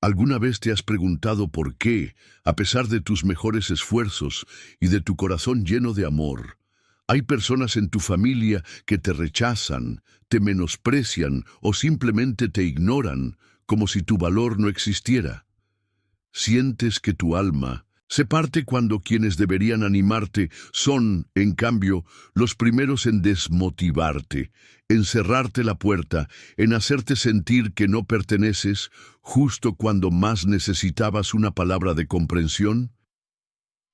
¿Alguna vez te has preguntado por qué, a pesar de tus mejores esfuerzos y de tu corazón lleno de amor, hay personas en tu familia que te rechazan, te menosprecian o simplemente te ignoran como si tu valor no existiera? Sientes que tu alma se parte cuando quienes deberían animarte son, en cambio, los primeros en desmotivarte, en cerrarte la puerta, en hacerte sentir que no perteneces justo cuando más necesitabas una palabra de comprensión.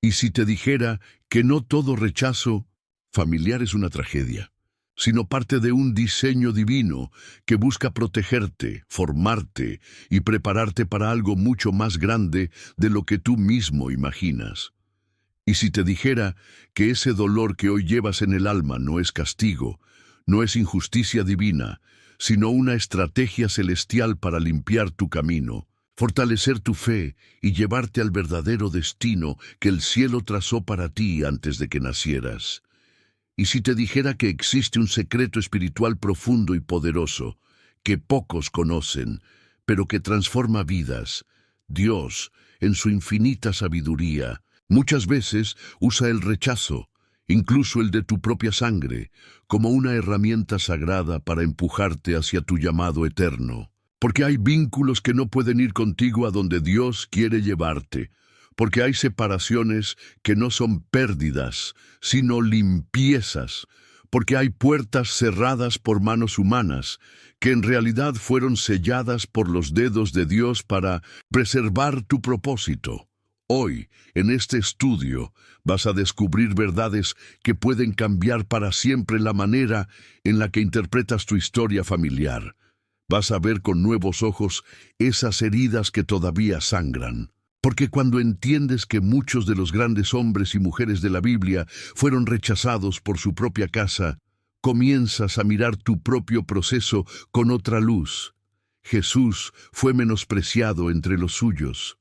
Y si te dijera que no todo rechazo familiar es una tragedia, sino parte de un diseño divino que busca protegerte, formarte y prepararte para algo mucho más grande de lo que tú mismo imaginas. Y si te dijera que ese dolor que hoy llevas en el alma no es castigo, no es injusticia divina, sino una estrategia celestial para limpiar tu camino, fortalecer tu fe y llevarte al verdadero destino que el cielo trazó para ti antes de que nacieras. Y si te dijera que existe un secreto espiritual profundo y poderoso, que pocos conocen, pero que transforma vidas, Dios, en su infinita sabiduría, muchas veces usa el rechazo, incluso el de tu propia sangre, como una herramienta sagrada para empujarte hacia tu llamado eterno. Porque hay vínculos que no pueden ir contigo a donde Dios quiere llevarte. Porque hay separaciones que no son pérdidas, sino limpiezas. Porque hay puertas cerradas por manos humanas, que en realidad fueron selladas por los dedos de Dios para preservar tu propósito. Hoy, en este estudio, vas a descubrir verdades que pueden cambiar para siempre la manera en la que interpretas tu historia familiar. Vas a ver con nuevos ojos esas heridas que todavía sangran. Porque cuando entiendes que muchos de los grandes hombres y mujeres de la Biblia fueron rechazados por su propia casa, comienzas a mirar tu propio proceso con otra luz. Jesús fue menospreciado entre los suyos.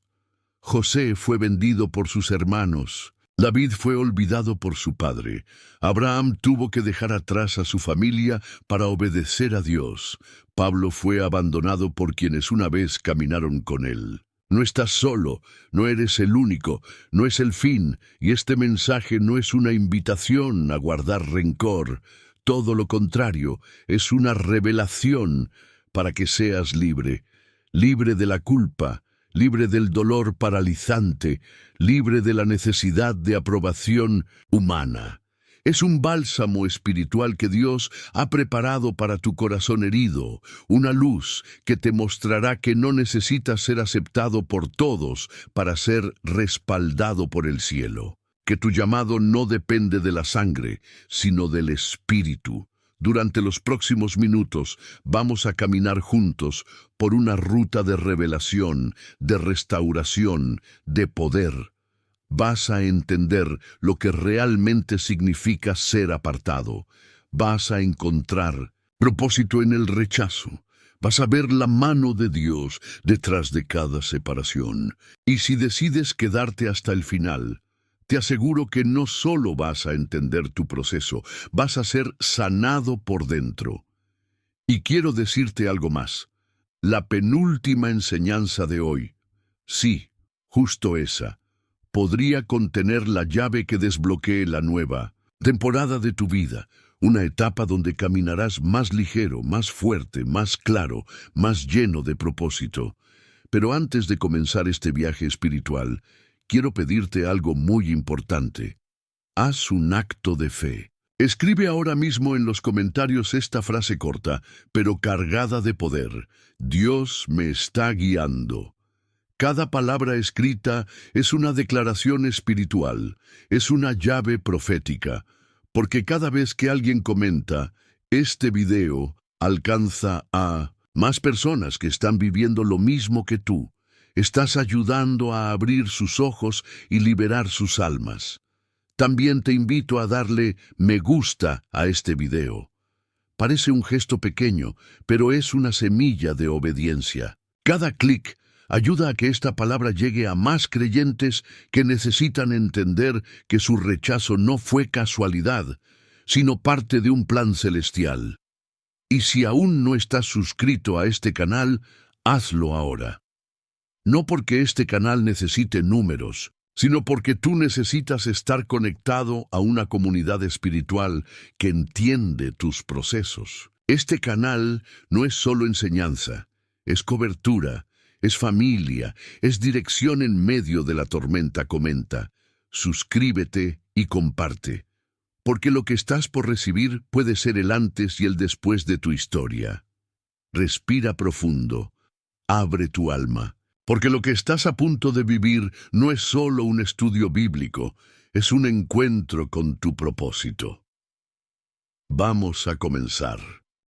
José fue vendido por sus hermanos. David fue olvidado por su padre. Abraham tuvo que dejar atrás a su familia para obedecer a Dios. Pablo fue abandonado por quienes una vez caminaron con él. No estás solo, no eres el único, no es el fin, y este mensaje no es una invitación a guardar rencor. Todo lo contrario, es una revelación para que seas libre, libre de la culpa, libre del dolor paralizante, libre de la necesidad de aprobación humana. Es un bálsamo espiritual que Dios ha preparado para tu corazón herido, una luz que te mostrará que no necesitas ser aceptado por todos para ser respaldado por el cielo, que tu llamado no depende de la sangre, sino del Espíritu. Durante los próximos minutos vamos a caminar juntos por una ruta de revelación, de restauración, de poder. Vas a entender lo que realmente significa ser apartado. Vas a encontrar propósito en el rechazo. Vas a ver la mano de Dios detrás de cada separación. Y si decides quedarte hasta el final, te aseguro que no solo vas a entender tu proceso, vas a ser sanado por dentro. Y quiero decirte algo más. La penúltima enseñanza de hoy, sí, justo esa, podría contener la llave que desbloquee la nueva temporada de tu vida, una etapa donde caminarás más ligero, más fuerte, más claro, más lleno de propósito. Pero antes de comenzar este viaje espiritual, quiero pedirte algo muy importante. Haz un acto de fe. Escribe ahora mismo en los comentarios esta frase corta, pero cargada de poder. Dios me está guiando. Cada palabra escrita es una declaración espiritual, es una llave profética, porque cada vez que alguien comenta, este video alcanza a más personas que están viviendo lo mismo que tú. Estás ayudando a abrir sus ojos y liberar sus almas. También te invito a darle me gusta a este video. Parece un gesto pequeño, pero es una semilla de obediencia. Cada clic ayuda a que esta palabra llegue a más creyentes que necesitan entender que su rechazo no fue casualidad, sino parte de un plan celestial. Y si aún no estás suscrito a este canal, hazlo ahora. no porque este canal necesite números, sino porque tú necesitas estar conectado a una comunidad espiritual que entiende tus procesos. Este canal no es solo enseñanza, es cobertura, es familia, es dirección en medio de la tormenta. Comenta, suscríbete y comparte, porque lo que estás por recibir puede ser el antes y el después de tu historia. Respira profundo, abre tu alma, porque lo que estás a punto de vivir no es solo un estudio bíblico, es un encuentro con tu propósito. Vamos a comenzar.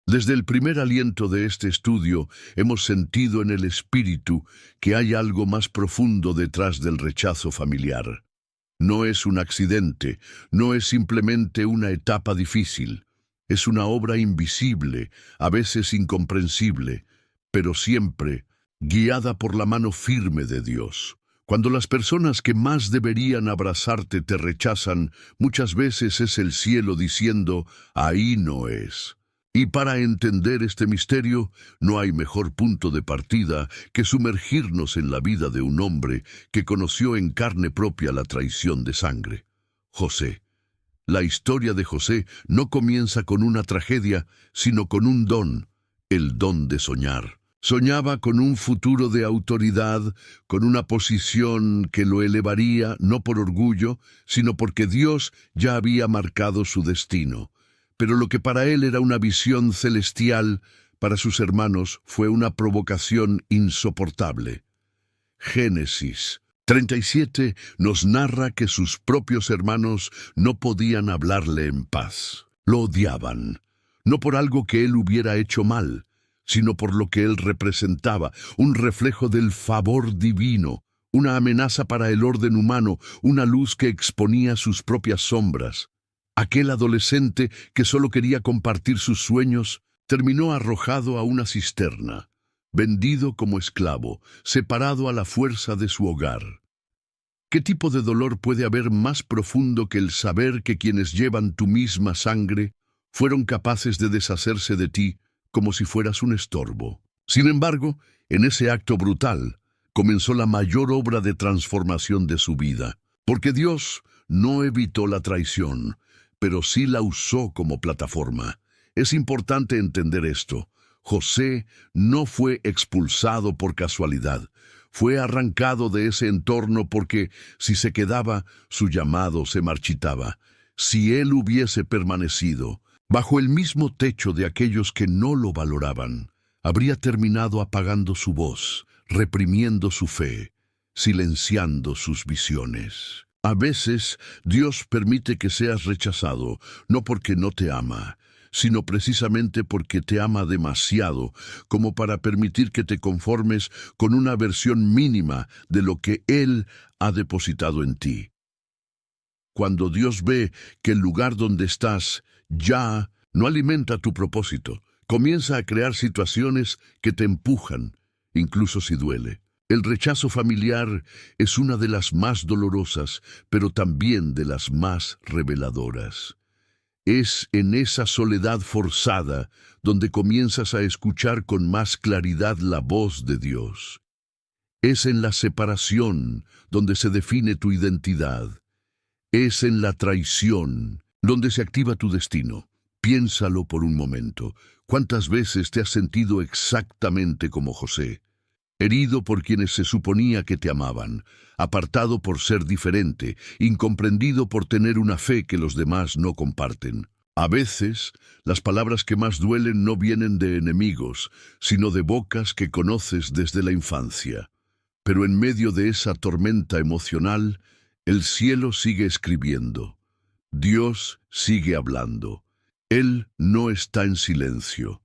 Desde el primer aliento de este estudio, hemos sentido en el espíritu que hay algo más profundo detrás del rechazo familiar. No es un accidente, no es simplemente una etapa difícil. Es una obra invisible, a veces incomprensible, pero siempre guiada por la mano firme de Dios. Cuando las personas que más deberían abrazarte te rechazan, muchas veces es el cielo diciendo, ahí no es. Y para entender este misterio, no hay mejor punto de partida que sumergirnos en la vida de un hombre que conoció en carne propia la traición de sangre. José. La historia de José no comienza con una tragedia, sino con un don, el don de soñar. Soñaba con un futuro de autoridad, con una posición que lo elevaría no por orgullo, sino porque Dios ya había marcado su destino. Pero lo que para él era una visión celestial, para sus hermanos fue una provocación insoportable. Génesis 37 nos narra que sus propios hermanos no podían hablarle en paz. Lo odiaban, no por algo que él hubiera hecho mal, sino por lo que él representaba, un reflejo del favor divino, una amenaza para el orden humano, una luz que exponía sus propias sombras. Aquel adolescente que solo quería compartir sus sueños, terminó arrojado a una cisterna, vendido como esclavo, separado a la fuerza de su hogar. ¿Qué tipo de dolor puede haber más profundo que el saber que quienes llevan tu misma sangre fueron capaces de deshacerse de ti como si fueras un estorbo? Sin embargo, en ese acto brutal, comenzó la mayor obra de transformación de su vida, porque Dios no evitó la traición, pero sí la usó como plataforma. Es importante entender esto. José no fue expulsado por casualidad. Fue arrancado de ese entorno porque, si se quedaba, su llamado se marchitaba. Si él hubiese permanecido bajo el mismo techo de aquellos que no lo valoraban, habría terminado apagando su voz, reprimiendo su fe, silenciando sus visiones. A veces, Dios permite que seas rechazado, no porque no te ama, sino precisamente porque te ama demasiado, como para permitir que te conformes con una versión mínima de lo que Él ha depositado en ti. Cuando Dios ve que el lugar donde estás ya no alimenta tu propósito, comienza a crear situaciones que te empujan, incluso si duele. El rechazo familiar es una de las más dolorosas, pero también de las más reveladoras. Es en esa soledad forzada donde comienzas a escuchar con más claridad la voz de Dios. Es en la separación donde se define tu identidad. Es en la traición donde se activa tu destino. Piénsalo por un momento. ¿Cuántas veces te has sentido exactamente como José? Herido por quienes se suponía que te amaban, apartado por ser diferente, incomprendido por tener una fe que los demás no comparten. A veces, las palabras que más duelen no vienen de enemigos, sino de bocas que conoces desde la infancia. Pero en medio de esa tormenta emocional, el cielo sigue escribiendo. Dios sigue hablando. Él no está en silencio.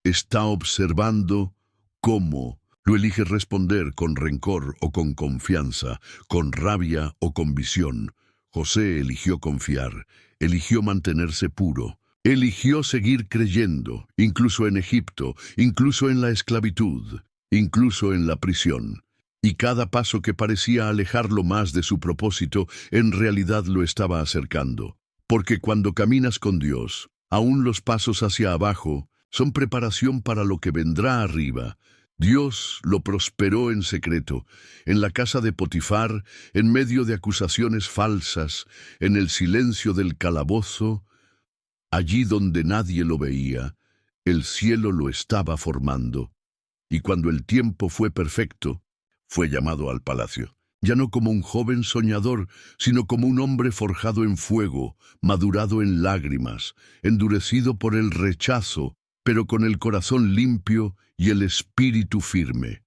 Está observando cómo lo eliges responder con rencor o con confianza, con rabia o con visión. José eligió confiar, eligió mantenerse puro, eligió seguir creyendo, incluso en Egipto, incluso en la esclavitud, incluso en la prisión. Y cada paso que parecía alejarlo más de su propósito, en realidad lo estaba acercando. Porque cuando caminas con Dios, aún los pasos hacia abajo son preparación para lo que vendrá arriba. Dios lo prosperó en secreto, en la casa de Potifar, en medio de acusaciones falsas, en el silencio del calabozo, allí donde nadie lo veía, el cielo lo estaba formando. Y cuando el tiempo fue perfecto, fue llamado al palacio, ya no como un joven soñador, sino como un hombre forjado en fuego, madurado en lágrimas, endurecido por el rechazo, pero con el corazón limpio y el espíritu firme.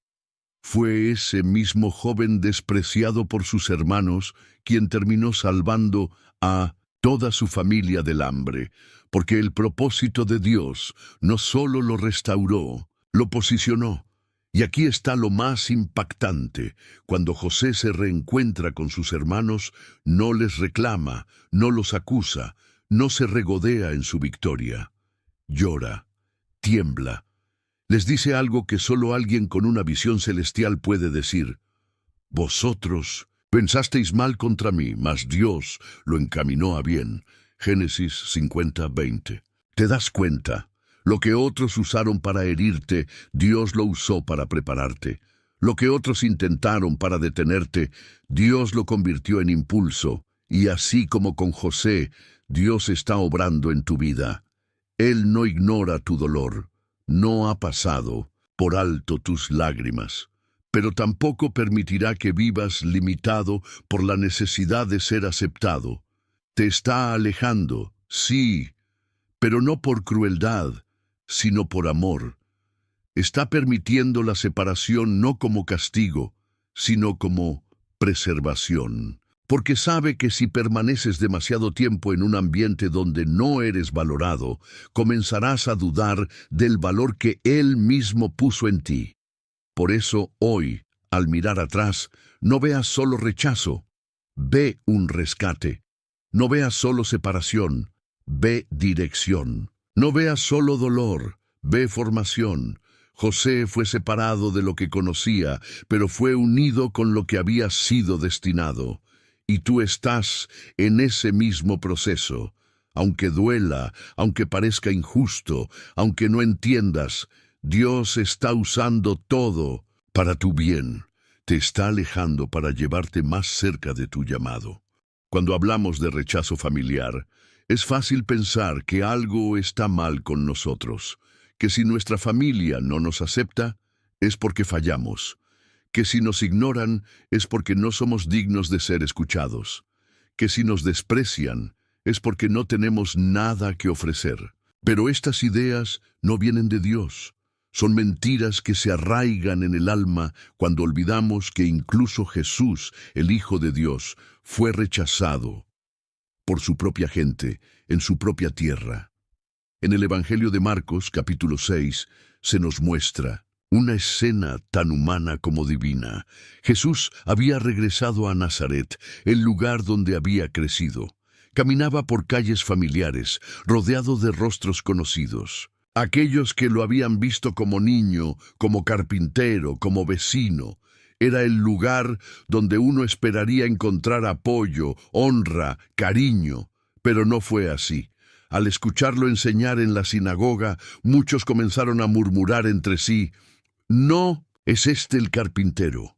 Fue ese mismo joven despreciado por sus hermanos quien terminó salvando a toda su familia del hambre, porque el propósito de Dios no solo lo restauró, lo posicionó. Y aquí está lo más impactante. Cuando José se reencuentra con sus hermanos, no les reclama, no los acusa, no se regodea en su victoria. Llora, tiembla. Les dice algo que solo alguien con una visión celestial puede decir. Vosotros pensasteis mal contra mí, mas Dios lo encaminó a bien. Génesis 50:20. ¿Te das cuenta? Lo que otros usaron para herirte, Dios lo usó para prepararte. Lo que otros intentaron para detenerte, Dios lo convirtió en impulso. Y así como con José, Dios está obrando en tu vida. Él no ignora tu dolor. No ha pasado por alto tus lágrimas, pero tampoco permitirá que vivas limitado por la necesidad de ser aceptado. Te está alejando, sí, pero no por crueldad, sino por amor. Está permitiendo la separación no como castigo, sino como preservación. Porque sabe que si permaneces demasiado tiempo en un ambiente donde no eres valorado, comenzarás a dudar del valor que Él mismo puso en ti. Por eso hoy, al mirar atrás, no veas solo rechazo, ve un rescate. No veas solo separación, ve dirección. No veas solo dolor, ve formación. José fue separado de lo que conocía, pero fue unido con lo que había sido destinado. Y tú estás en ese mismo proceso. Aunque duela, aunque parezca injusto, aunque no entiendas, Dios está usando todo para tu bien. Te está alejando para llevarte más cerca de tu llamado. Cuando hablamos de rechazo familiar, es fácil pensar que algo está mal con nosotros, que si nuestra familia no nos acepta, es porque fallamos, que si nos ignoran es porque no somos dignos de ser escuchados, que si nos desprecian es porque no tenemos nada que ofrecer. Pero estas ideas no vienen de Dios. Son mentiras que se arraigan en el alma cuando olvidamos que incluso Jesús, el Hijo de Dios, fue rechazado por su propia gente, en su propia tierra. En el Evangelio de Marcos, capítulo 6, se nos muestra una escena tan humana como divina. Jesús había regresado a Nazaret, el lugar donde había crecido. Caminaba por calles familiares, rodeado de rostros conocidos. Aquellos que lo habían visto como niño, como carpintero, como vecino. Era el lugar donde uno esperaría encontrar apoyo, honra, cariño. Pero no fue así. Al escucharlo enseñar en la sinagoga, muchos comenzaron a murmurar entre sí: «No, ¿es este el carpintero,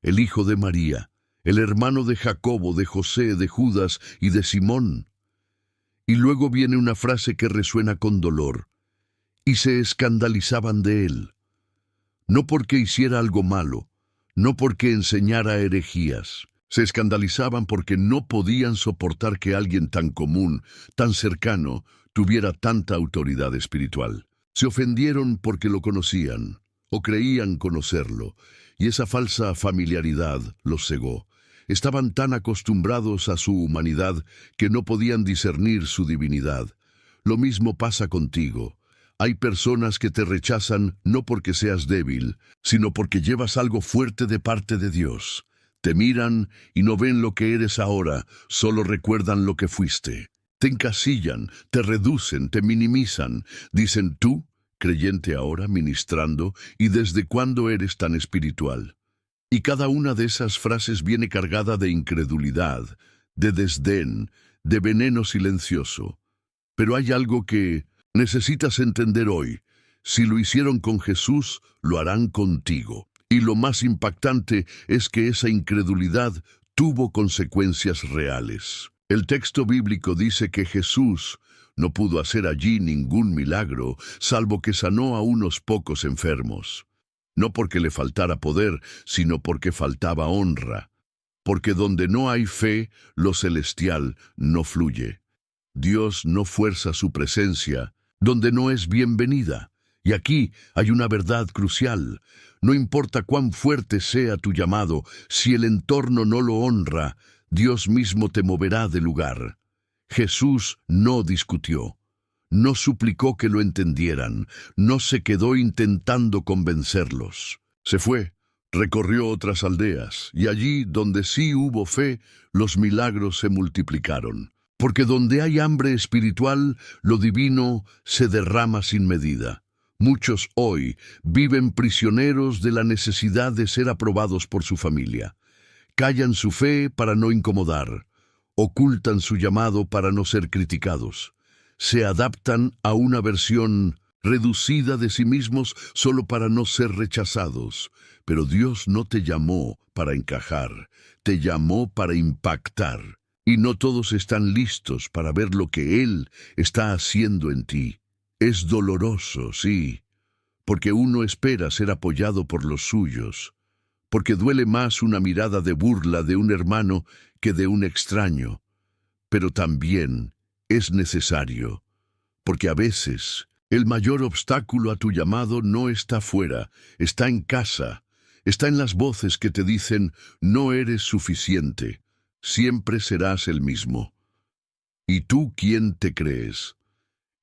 el hijo de María, el hermano de Jacobo, de José, de Judas y de Simón?» Y luego viene una frase que resuena con dolor. Y se escandalizaban de él. No porque hiciera algo malo, no porque enseñara herejías. Se escandalizaban porque no podían soportar que alguien tan común, tan cercano, tuviera tanta autoridad espiritual. Se ofendieron porque lo conocían, o creían conocerlo, y esa falsa familiaridad los cegó. Estaban tan acostumbrados a su humanidad que no podían discernir su divinidad. Lo mismo pasa contigo. Hay personas que te rechazan no porque seas débil, sino porque llevas algo fuerte de parte de Dios. Te miran y no ven lo que eres ahora, solo recuerdan lo que fuiste. Te encasillan, te reducen, te minimizan. Dicen: «Tú, creyente ahora, ministrando, ¿y desde cuándo eres tan espiritual?». Y cada una de esas frases viene cargada de incredulidad, de desdén, de veneno silencioso. Pero hay algo que necesitas entender hoy. Si lo hicieron con Jesús, lo harán contigo. Y lo más impactante es que esa incredulidad tuvo consecuencias reales. El texto bíblico dice que Jesús no pudo hacer allí ningún milagro, salvo que sanó a unos pocos enfermos. No porque le faltara poder, sino porque faltaba honra. Porque donde no hay fe, lo celestial no fluye. Dios no fuerza su presencia donde no es bienvenida. Y aquí hay una verdad crucial. No importa cuán fuerte sea tu llamado, si el entorno no lo honra, Dios mismo te moverá de lugar. Jesús no discutió, no suplicó que lo entendieran, no se quedó intentando convencerlos. Se fue, recorrió otras aldeas, y allí donde sí hubo fe, los milagros se multiplicaron. Porque donde hay hambre espiritual, lo divino se derrama sin medida. Muchos hoy viven prisioneros de la necesidad de ser aprobados por su familia. Callan su fe para no incomodar. Ocultan su llamado para no ser criticados. Se adaptan a una versión reducida de sí mismos solo para no ser rechazados. Pero Dios no te llamó para encajar, te llamó para impactar. Y no todos están listos para ver lo que Él está haciendo en ti. Es doloroso, sí, porque uno espera ser apoyado por los suyos, porque duele más una mirada de burla de un hermano que de un extraño. Pero también es necesario, porque a veces el mayor obstáculo a tu llamado no está fuera, está en casa, está en las voces que te dicen, no eres suficiente, siempre serás el mismo. ¿Y tú quién te crees?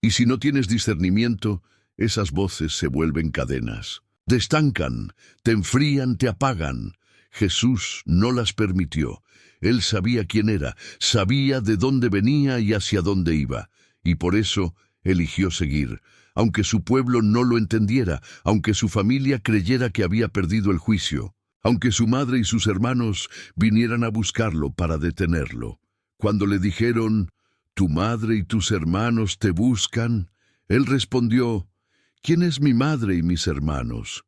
Y si no tienes discernimiento, esas voces se vuelven cadenas. Te estancan, te enfrían, te apagan. Jesús no las permitió. Él sabía quién era, sabía de dónde venía y hacia dónde iba. Y por eso eligió seguir, aunque su pueblo no lo entendiera, aunque su familia creyera que había perdido el juicio, aunque su madre y sus hermanos vinieran a buscarlo para detenerlo. Cuando le dijeron, «Tu madre y tus hermanos te buscan», él respondió, «¿Quién es mi madre y mis hermanos?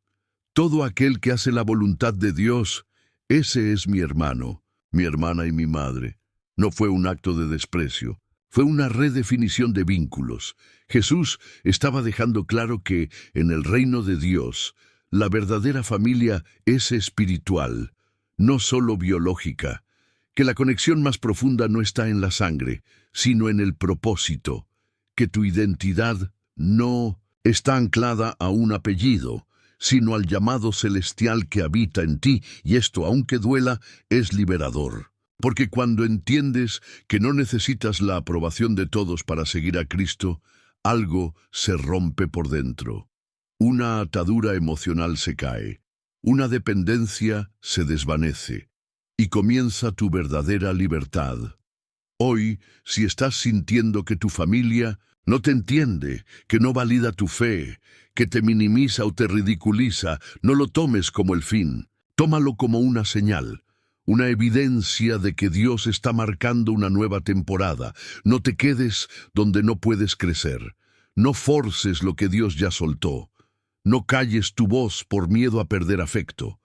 Todo aquel que hace la voluntad de Dios, ese es mi hermano, mi hermana y mi madre». No fue un acto de desprecio, fue una redefinición de vínculos. Jesús estaba dejando claro que, en el reino de Dios, la verdadera familia es espiritual, no solo biológica, que la conexión más profunda no está en la sangre, sino en el propósito, que tu identidad no está anclada a un apellido, sino al llamado celestial que habita en ti, y esto, aunque duela, es liberador. Porque cuando entiendes que no necesitas la aprobación de todos para seguir a Cristo, algo se rompe por dentro. Una atadura emocional se cae, una dependencia se desvanece, y comienza tu verdadera libertad. Hoy, si estás sintiendo que tu familia no te entiende, que no valida tu fe, que te minimiza o te ridiculiza, no lo tomes como el fin. Tómalo como una señal, una evidencia de que Dios está marcando una nueva temporada. No te quedes donde no puedes crecer. No forces lo que Dios ya soltó. No calles tu voz por miedo a perder afecto,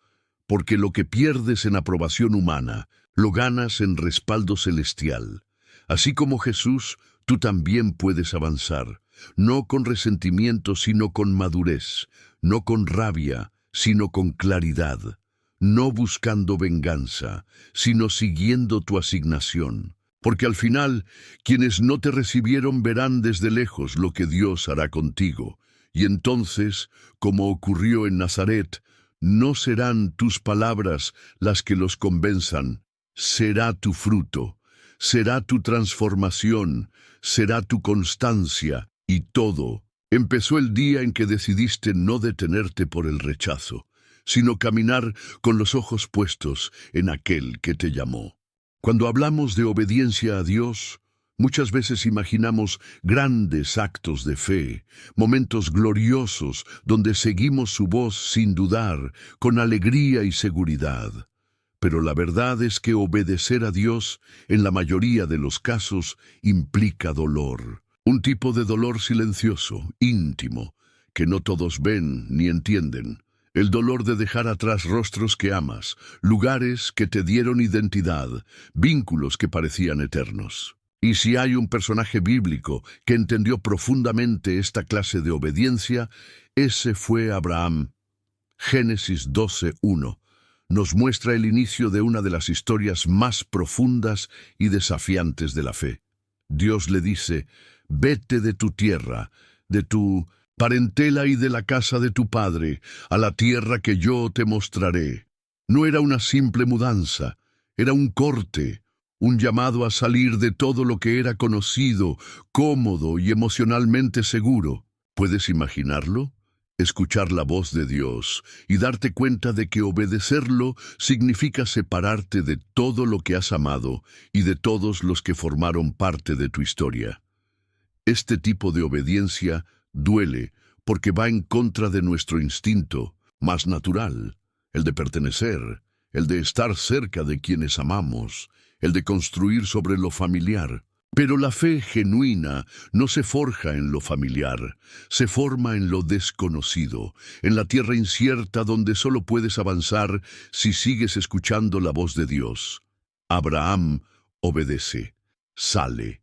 porque lo que pierdes en aprobación humana, lo ganas en respaldo celestial. Así como Jesús, tú también puedes avanzar, no con resentimiento, sino con madurez, no con rabia, sino con claridad, no buscando venganza, sino siguiendo tu asignación. Porque al final, quienes no te recibieron verán desde lejos lo que Dios hará contigo. Y entonces, como ocurrió en Nazaret, no serán tus palabras las que los convenzan, será tu fruto, será tu transformación, será tu constancia, y todo. Empezó el día en que decidiste no detenerte por el rechazo, sino caminar con los ojos puestos en aquel que te llamó. Cuando hablamos de obediencia a Dios, muchas veces imaginamos grandes actos de fe, momentos gloriosos donde seguimos su voz sin dudar, con alegría y seguridad. Pero la verdad es que obedecer a Dios, en la mayoría de los casos, implica dolor. Un tipo de dolor silencioso, íntimo, que no todos ven ni entienden. El dolor de dejar atrás rostros que amas, lugares que te dieron identidad, vínculos que parecían eternos. Y si hay un personaje bíblico que entendió profundamente esta clase de obediencia, ese fue Abraham. Génesis 12:1 nos muestra el inicio de una de las historias más profundas y desafiantes de la fe. Dios le dice: «Vete de tu tierra, de tu parentela y de la casa de tu padre, a la tierra que yo te mostraré». No era una simple mudanza, era un corte, un llamado a salir de todo lo que era conocido, cómodo y emocionalmente seguro. ¿Puedes imaginarlo? Escuchar la voz de Dios y darte cuenta de que obedecerlo significa separarte de todo lo que has amado y de todos los que formaron parte de tu historia. Este tipo de obediencia duele porque va en contra de nuestro instinto más natural, el de pertenecer, el de estar cerca de quienes amamos, el de construir sobre lo familiar. Pero la fe genuina no se forja en lo familiar, se forma en lo desconocido, en la tierra incierta donde solo puedes avanzar si sigues escuchando la voz de Dios. Abraham obedece, sale,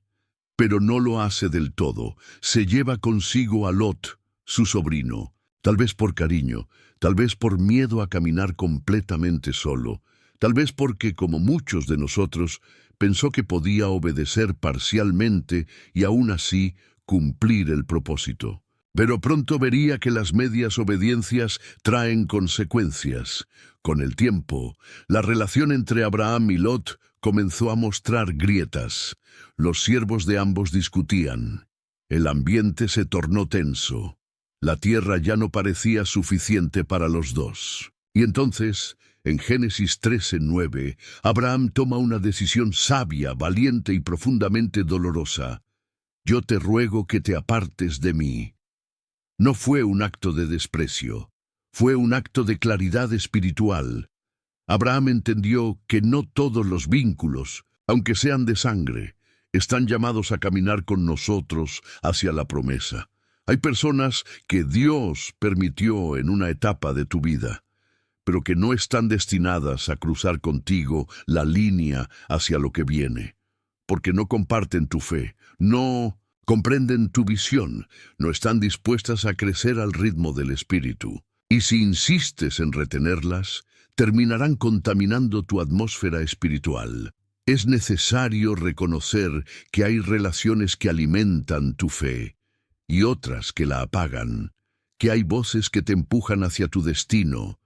pero no lo hace del todo. Se lleva consigo a Lot, su sobrino, tal vez por cariño, tal vez por miedo a caminar completamente solo, tal vez porque, como muchos de nosotros, pensó que podía obedecer parcialmente y aún así cumplir el propósito. Pero pronto vería que las medias obediencias traen consecuencias. Con el tiempo, la relación entre Abraham y Lot comenzó a mostrar grietas. Los siervos de ambos discutían. El ambiente se tornó tenso. La tierra ya no parecía suficiente para los dos. Y entonces, en Génesis 13:9, Abraham toma una decisión sabia, valiente y profundamente dolorosa. «Yo te ruego que te apartes de mí». No fue un acto de desprecio, fue un acto de claridad espiritual. Abraham entendió que no todos los vínculos, aunque sean de sangre, están llamados a caminar con nosotros hacia la promesa. Hay personas que Dios permitió en una etapa de tu vida, pero que no están destinadas a cruzar contigo la línea hacia lo que viene, porque no comparten tu fe, no comprenden tu visión, no están dispuestas a crecer al ritmo del Espíritu. Y si insistes en retenerlas, terminarán contaminando tu atmósfera espiritual. Es necesario reconocer que hay relaciones que alimentan tu fe y otras que la apagan, que hay voces que te empujan hacia tu destino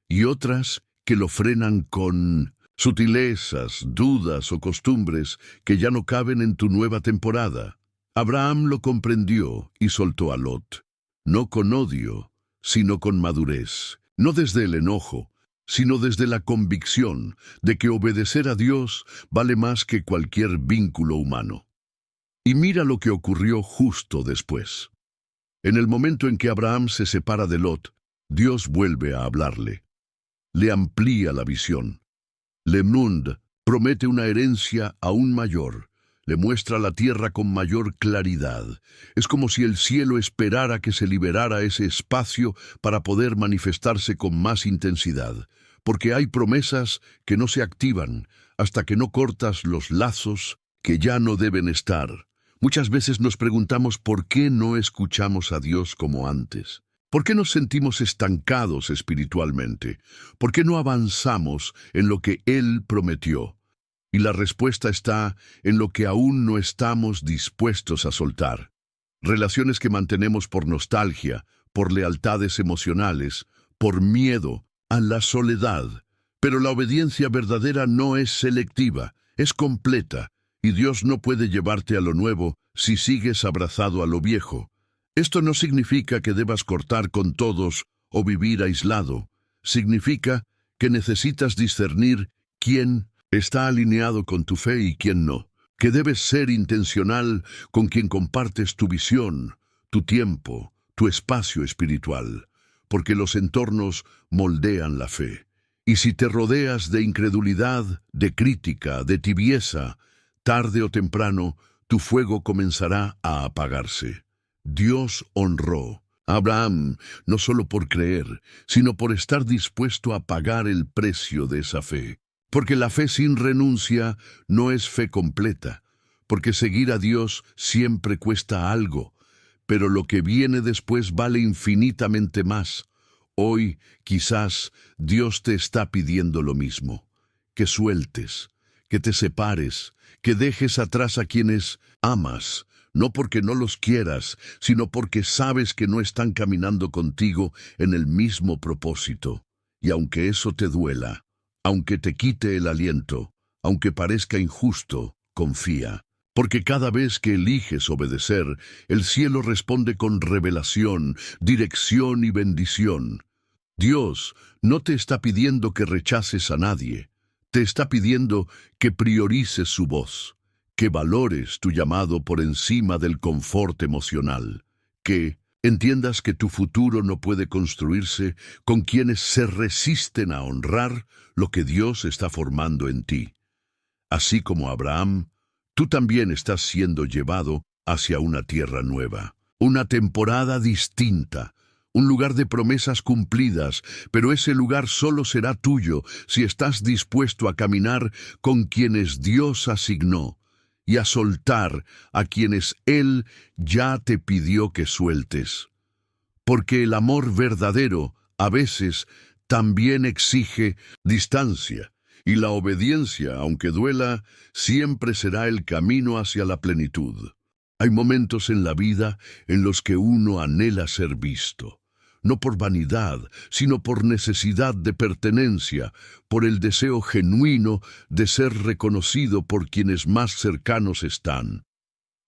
y otras que lo frenan con sutilezas, dudas o costumbres que ya no caben en tu nueva temporada. Abraham lo comprendió y soltó a Lot, no con odio, sino con madurez, no desde el enojo, sino desde la convicción de que obedecer a Dios vale más que cualquier vínculo humano. Y mira lo que ocurrió justo después. En el momento en que Abraham se separa de Lot, Dios vuelve a hablarle. Le amplía la visión. Lemnund promete una herencia aún mayor. Le muestra la tierra con mayor claridad. Es como si el cielo esperara que se liberara ese espacio para poder manifestarse con más intensidad. Porque hay promesas que no se activan hasta que no cortas los lazos que ya no deben estar. Muchas veces nos preguntamos por qué no escuchamos a Dios como antes. ¿Por qué nos sentimos estancados espiritualmente? ¿Por qué no avanzamos en lo que Él prometió? Y la respuesta está en lo que aún no estamos dispuestos a soltar. Relaciones que mantenemos por nostalgia, por lealtades emocionales, por miedo a la soledad. Pero la obediencia verdadera no es selectiva, es completa, y Dios no puede llevarte a lo nuevo si sigues abrazado a lo viejo. Esto no significa que debas cortar con todos o vivir aislado. Significa que necesitas discernir quién está alineado con tu fe y quién no, que debes ser intencional con quien compartes tu visión, tu tiempo, tu espacio espiritual, porque los entornos moldean la fe. Y si te rodeas de incredulidad, de crítica, de tibieza, tarde o temprano, tu fuego comenzará a apagarse. Dios honró, Abraham, no solo por creer, sino por estar dispuesto a pagar el precio de esa fe. Porque la fe sin renuncia no es fe completa, porque seguir a Dios siempre cuesta algo, pero lo que viene después vale infinitamente más. Hoy, quizás, Dios te está pidiendo lo mismo, que sueltes, que te separes, que dejes atrás a quienes amas, no porque no los quieras, sino porque sabes que no están caminando contigo en el mismo propósito. Y aunque eso te duela, aunque te quite el aliento, aunque parezca injusto, confía. Porque cada vez que eliges obedecer, el cielo responde con revelación, dirección y bendición. Dios no te está pidiendo que rechaces a nadie, te está pidiendo que priorices su voz, que valores tu llamado por encima del confort emocional, que entiendas que tu futuro no puede construirse con quienes se resisten a honrar lo que Dios está formando en ti. Así como Abraham, tú también estás siendo llevado hacia una tierra nueva, una temporada distinta, un lugar de promesas cumplidas, pero ese lugar solo será tuyo si estás dispuesto a caminar con quienes Dios asignó y a soltar a quienes Él ya te pidió que sueltes. Porque el amor verdadero, a veces, también exige distancia, y la obediencia, aunque duela, siempre será el camino hacia la plenitud. Hay momentos en la vida en los que uno anhela ser visto, no por vanidad, sino por necesidad de pertenencia, por el deseo genuino de ser reconocido por quienes más cercanos están.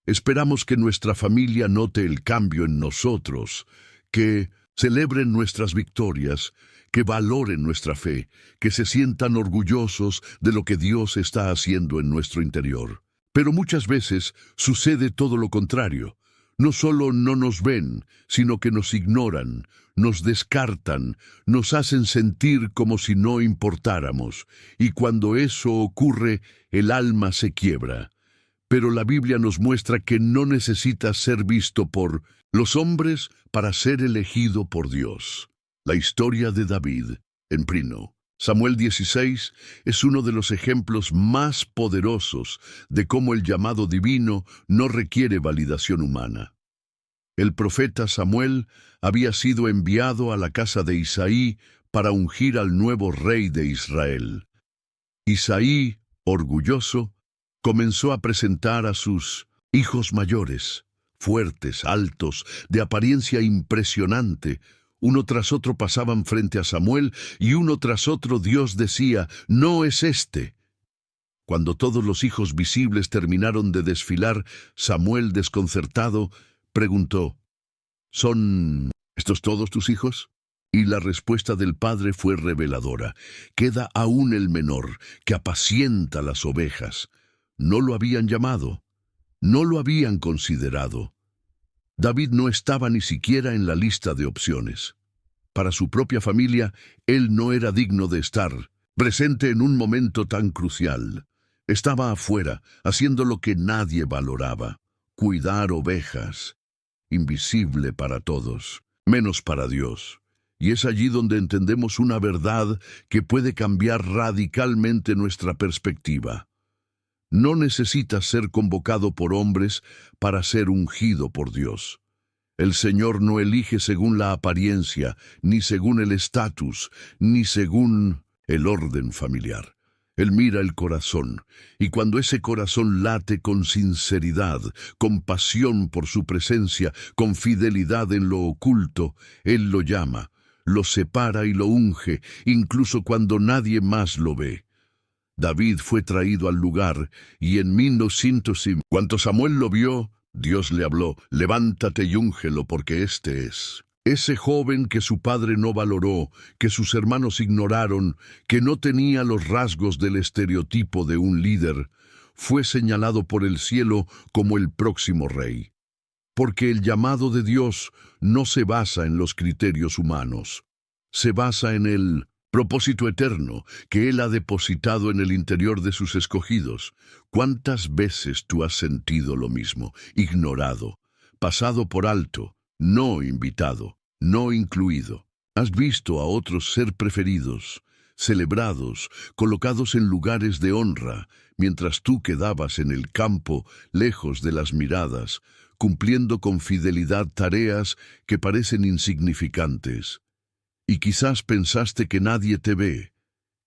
Esperamos que nuestra familia note el cambio en nosotros, que celebren nuestras victorias, que valoren nuestra fe, que se sientan orgullosos de lo que Dios está haciendo en nuestro interior. Pero muchas veces sucede todo lo contrario. No solo no nos ven, sino que nos ignoran, nos descartan, nos hacen sentir como si no importáramos, y cuando eso ocurre, el alma se quiebra. Pero la Biblia nos muestra que no necesitas ser visto por los hombres para ser elegido por Dios. La historia de David, en Samuel 16, es uno de los ejemplos más poderosos de cómo el llamado divino no requiere validación humana. El profeta Samuel había sido enviado a la casa de Isaí para ungir al nuevo rey de Israel. Isaí, orgulloso, comenzó a presentar a sus hijos mayores, fuertes, altos, de apariencia impresionante. Uno tras otro pasaban frente a Samuel y uno tras otro Dios decía, «No es este». Cuando todos los hijos visibles terminaron de desfilar, Samuel, desconcertado, preguntó, ¿son estos todos tus hijos? Y la respuesta del padre fue reveladora. Queda aún el menor, que apacienta las ovejas. No lo habían llamado, no lo habían considerado. David no estaba ni siquiera en la lista de opciones. Para su propia familia, él no era digno de estar presente en un momento tan crucial. Estaba afuera, haciendo lo que nadie valoraba, cuidar ovejas, invisible para todos, menos para Dios. Y es allí donde entendemos una verdad que puede cambiar radicalmente nuestra perspectiva. No necesitas ser convocado por hombres para ser ungido por Dios. El Señor no elige según la apariencia, ni según el estatus, ni según el orden familiar. Él mira el corazón, y cuando ese corazón late con sinceridad, con pasión por su presencia, con fidelidad en lo oculto, Él lo llama, lo separa y lo unge, incluso cuando nadie más lo ve. David fue traído al lugar, y en 1905, cuando Samuel lo vio, Dios le habló, «Levántate y úngelo, porque este es». Ese joven que su padre no valoró, que sus hermanos ignoraron, que no tenía los rasgos del estereotipo de un líder, fue señalado por el cielo como el próximo rey. Porque el llamado de Dios no se basa en los criterios humanos, se basa en el propósito eterno que Él ha depositado en el interior de sus escogidos. ¿Cuántas veces tú has sentido lo mismo, ignorado, pasado por alto, no invitado, no incluido. Has visto a otros ser preferidos, celebrados, colocados en lugares de honra, mientras tú quedabas en el campo, lejos de las miradas, cumpliendo con fidelidad tareas que parecen insignificantes. Y quizás pensaste que nadie te ve,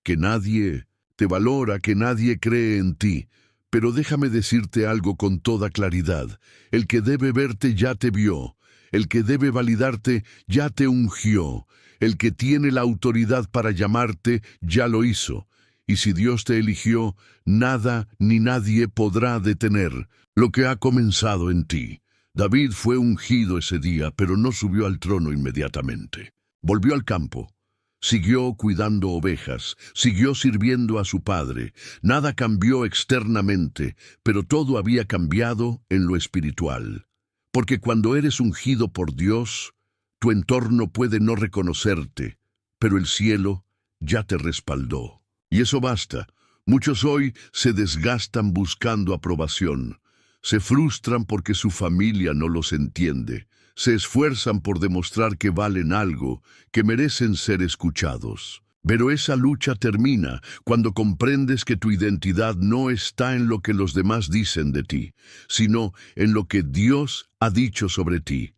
que nadie te valora, que nadie cree en ti. Pero déjame decirte algo con toda claridad. El que debe verte ya te vio. El que debe validarte ya te ungió. El que tiene la autoridad para llamarte ya lo hizo. Y si Dios te eligió, nada ni nadie podrá detener lo que ha comenzado en ti. David fue ungido ese día, pero no subió al trono inmediatamente. Volvió al campo. Siguió cuidando ovejas, siguió sirviendo a su padre. Nada cambió externamente, pero todo había cambiado en lo espiritual. Porque cuando eres ungido por Dios, tu entorno puede no reconocerte, pero el cielo ya te respaldó. Y eso basta. Muchos hoy se desgastan buscando aprobación. Se frustran porque su familia no los entiende. Se esfuerzan por demostrar que valen algo, que merecen ser escuchados. Pero esa lucha termina cuando comprendes que tu identidad no está en lo que los demás dicen de ti, sino en lo que Dios ha dicho sobre ti.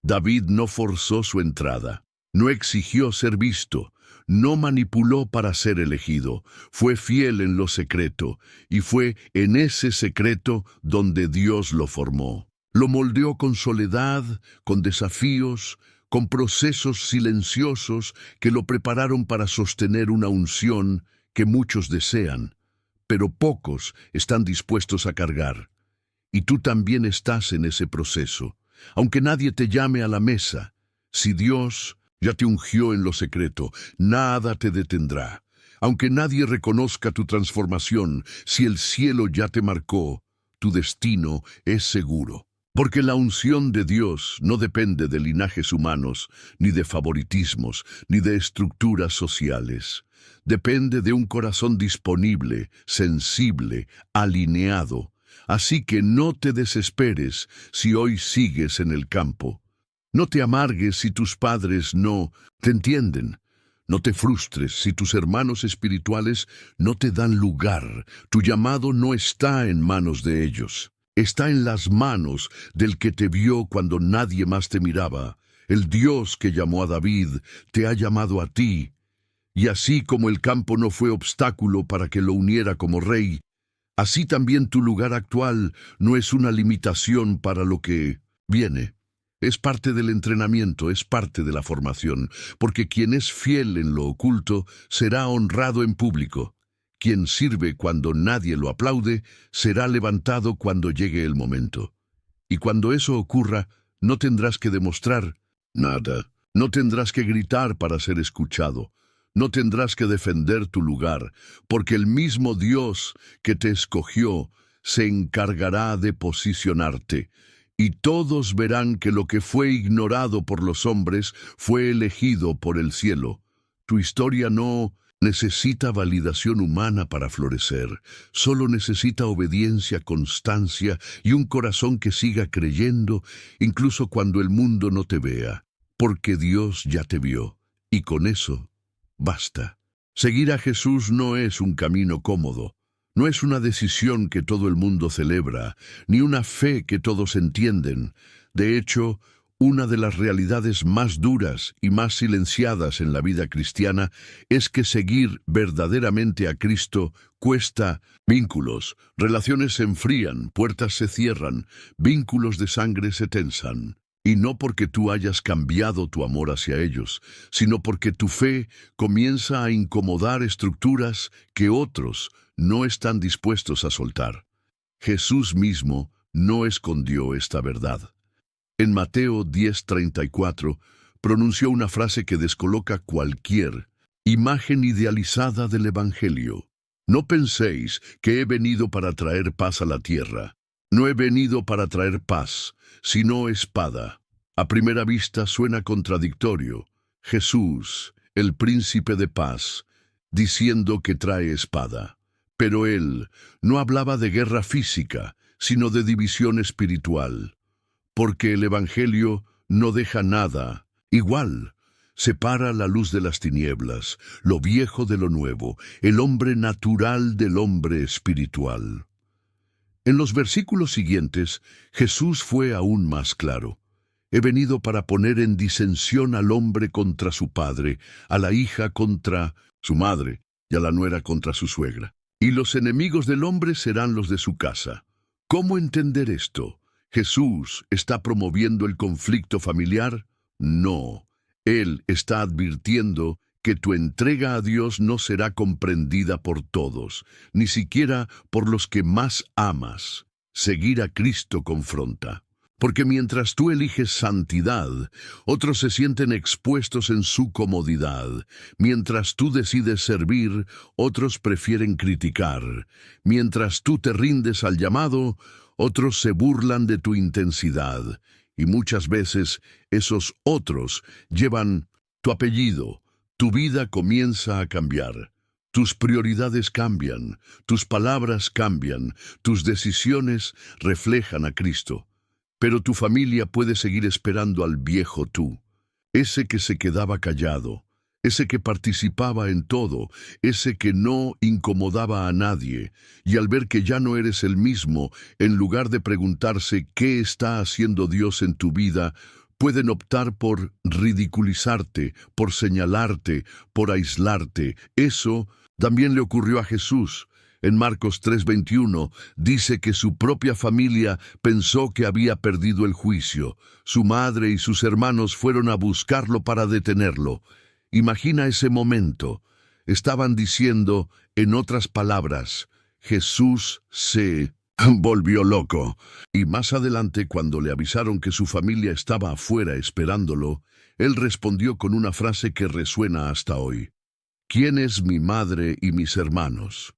David no forzó su entrada, no exigió ser visto, no manipuló para ser elegido, fue fiel en lo secreto, y fue en ese secreto donde Dios lo formó. Lo moldeó con soledad, con desafíos, con procesos silenciosos que lo prepararon para sostener una unción que muchos desean, pero pocos están dispuestos a cargar. Y tú también estás en ese proceso. Aunque nadie te llame a la mesa, si Dios ya te ungió en lo secreto, nada te detendrá. Aunque nadie reconozca tu transformación, si el cielo ya te marcó, tu destino es seguro. Porque la unción de Dios no depende de linajes humanos, ni de favoritismos, ni de estructuras sociales. Depende de un corazón disponible, sensible, alineado. Así que no te desesperes si hoy sigues en el campo. No te amargues si tus padres no te entienden. No te frustres si tus hermanos espirituales no te dan lugar. Tu llamado no está en manos de ellos. Está en las manos del que te vio cuando nadie más te miraba. El Dios que llamó a David te ha llamado a ti. Y así como el campo no fue obstáculo para que lo uniera como rey, así también tu lugar actual no es una limitación para lo que viene. Es parte del entrenamiento, es parte de la formación, porque quien es fiel en lo oculto será honrado en público. Quien sirve cuando nadie lo aplaude, será levantado cuando llegue el momento. Y cuando eso ocurra, no tendrás que demostrar nada. No tendrás que gritar para ser escuchado. No tendrás que defender tu lugar, porque el mismo Dios que te escogió se encargará de posicionarte. Y todos verán que lo que fue ignorado por los hombres fue elegido por el cielo. Tu historia no necesita validación humana para florecer, solo necesita obediencia, constancia y un corazón que siga creyendo, incluso cuando el mundo no te vea, porque Dios ya te vio, y con eso basta. Seguir a Jesús no es un camino cómodo, no es una decisión que todo el mundo celebra, ni una fe que todos entienden. De hecho, una de las realidades más duras y más silenciadas en la vida cristiana es que seguir verdaderamente a Cristo cuesta vínculos, relaciones se enfrían, puertas se cierran, vínculos de sangre se tensan. Y no porque tú hayas cambiado tu amor hacia ellos, sino porque tu fe comienza a incomodar estructuras que otros no están dispuestos a soltar. Jesús mismo no escondió esta verdad. En Mateo 10:34 pronunció una frase que descoloca cualquier imagen idealizada del Evangelio. No penséis que he venido para traer paz a la tierra. No he venido para traer paz, sino espada. A primera vista suena contradictorio. Jesús, el príncipe de paz, diciendo que trae espada. Pero él no hablaba de guerra física, sino de división espiritual. Porque el Evangelio no deja nada igual. Separa la luz de las tinieblas, lo viejo de lo nuevo, el hombre natural del hombre espiritual. En los versículos siguientes, Jesús fue aún más claro. He venido para poner en disensión al hombre contra su padre, a la hija contra su madre y a la nuera contra su suegra. Y los enemigos del hombre serán los de su casa. ¿Cómo entender esto? ¿Jesús está promoviendo el conflicto familiar? No. Él está advirtiendo que tu entrega a Dios no será comprendida por todos, ni siquiera por los que más amas. Seguir a Cristo confronta. Porque mientras tú eliges santidad, otros se sienten expuestos en su comodidad. Mientras tú decides servir, otros prefieren criticar. Mientras tú te rindes al llamado, otros se burlan de tu intensidad. Y muchas veces esos otros llevan tu apellido. Tu vida comienza a cambiar. Tus prioridades cambian, tus palabras cambian, tus decisiones reflejan a Cristo. Pero tu familia puede seguir esperando al viejo tú, ese que se quedaba callado, ese que participaba en todo, ese que no incomodaba a nadie, y al ver que ya no eres el mismo, en lugar de preguntarse qué está haciendo Dios en tu vida, pueden optar por ridiculizarte, por señalarte, por aislarte. Eso también le ocurrió a Jesús. En Marcos 3:21 dice que su propia familia pensó que había perdido el juicio. Su madre y sus hermanos fueron a buscarlo para detenerlo. Imagina ese momento. Estaban diciendo, en otras palabras, Jesús se volvió loco. Y más adelante, cuando le avisaron que su familia estaba afuera esperándolo, él respondió con una frase que resuena hasta hoy. ¿Quién es mi madre y mis hermanos?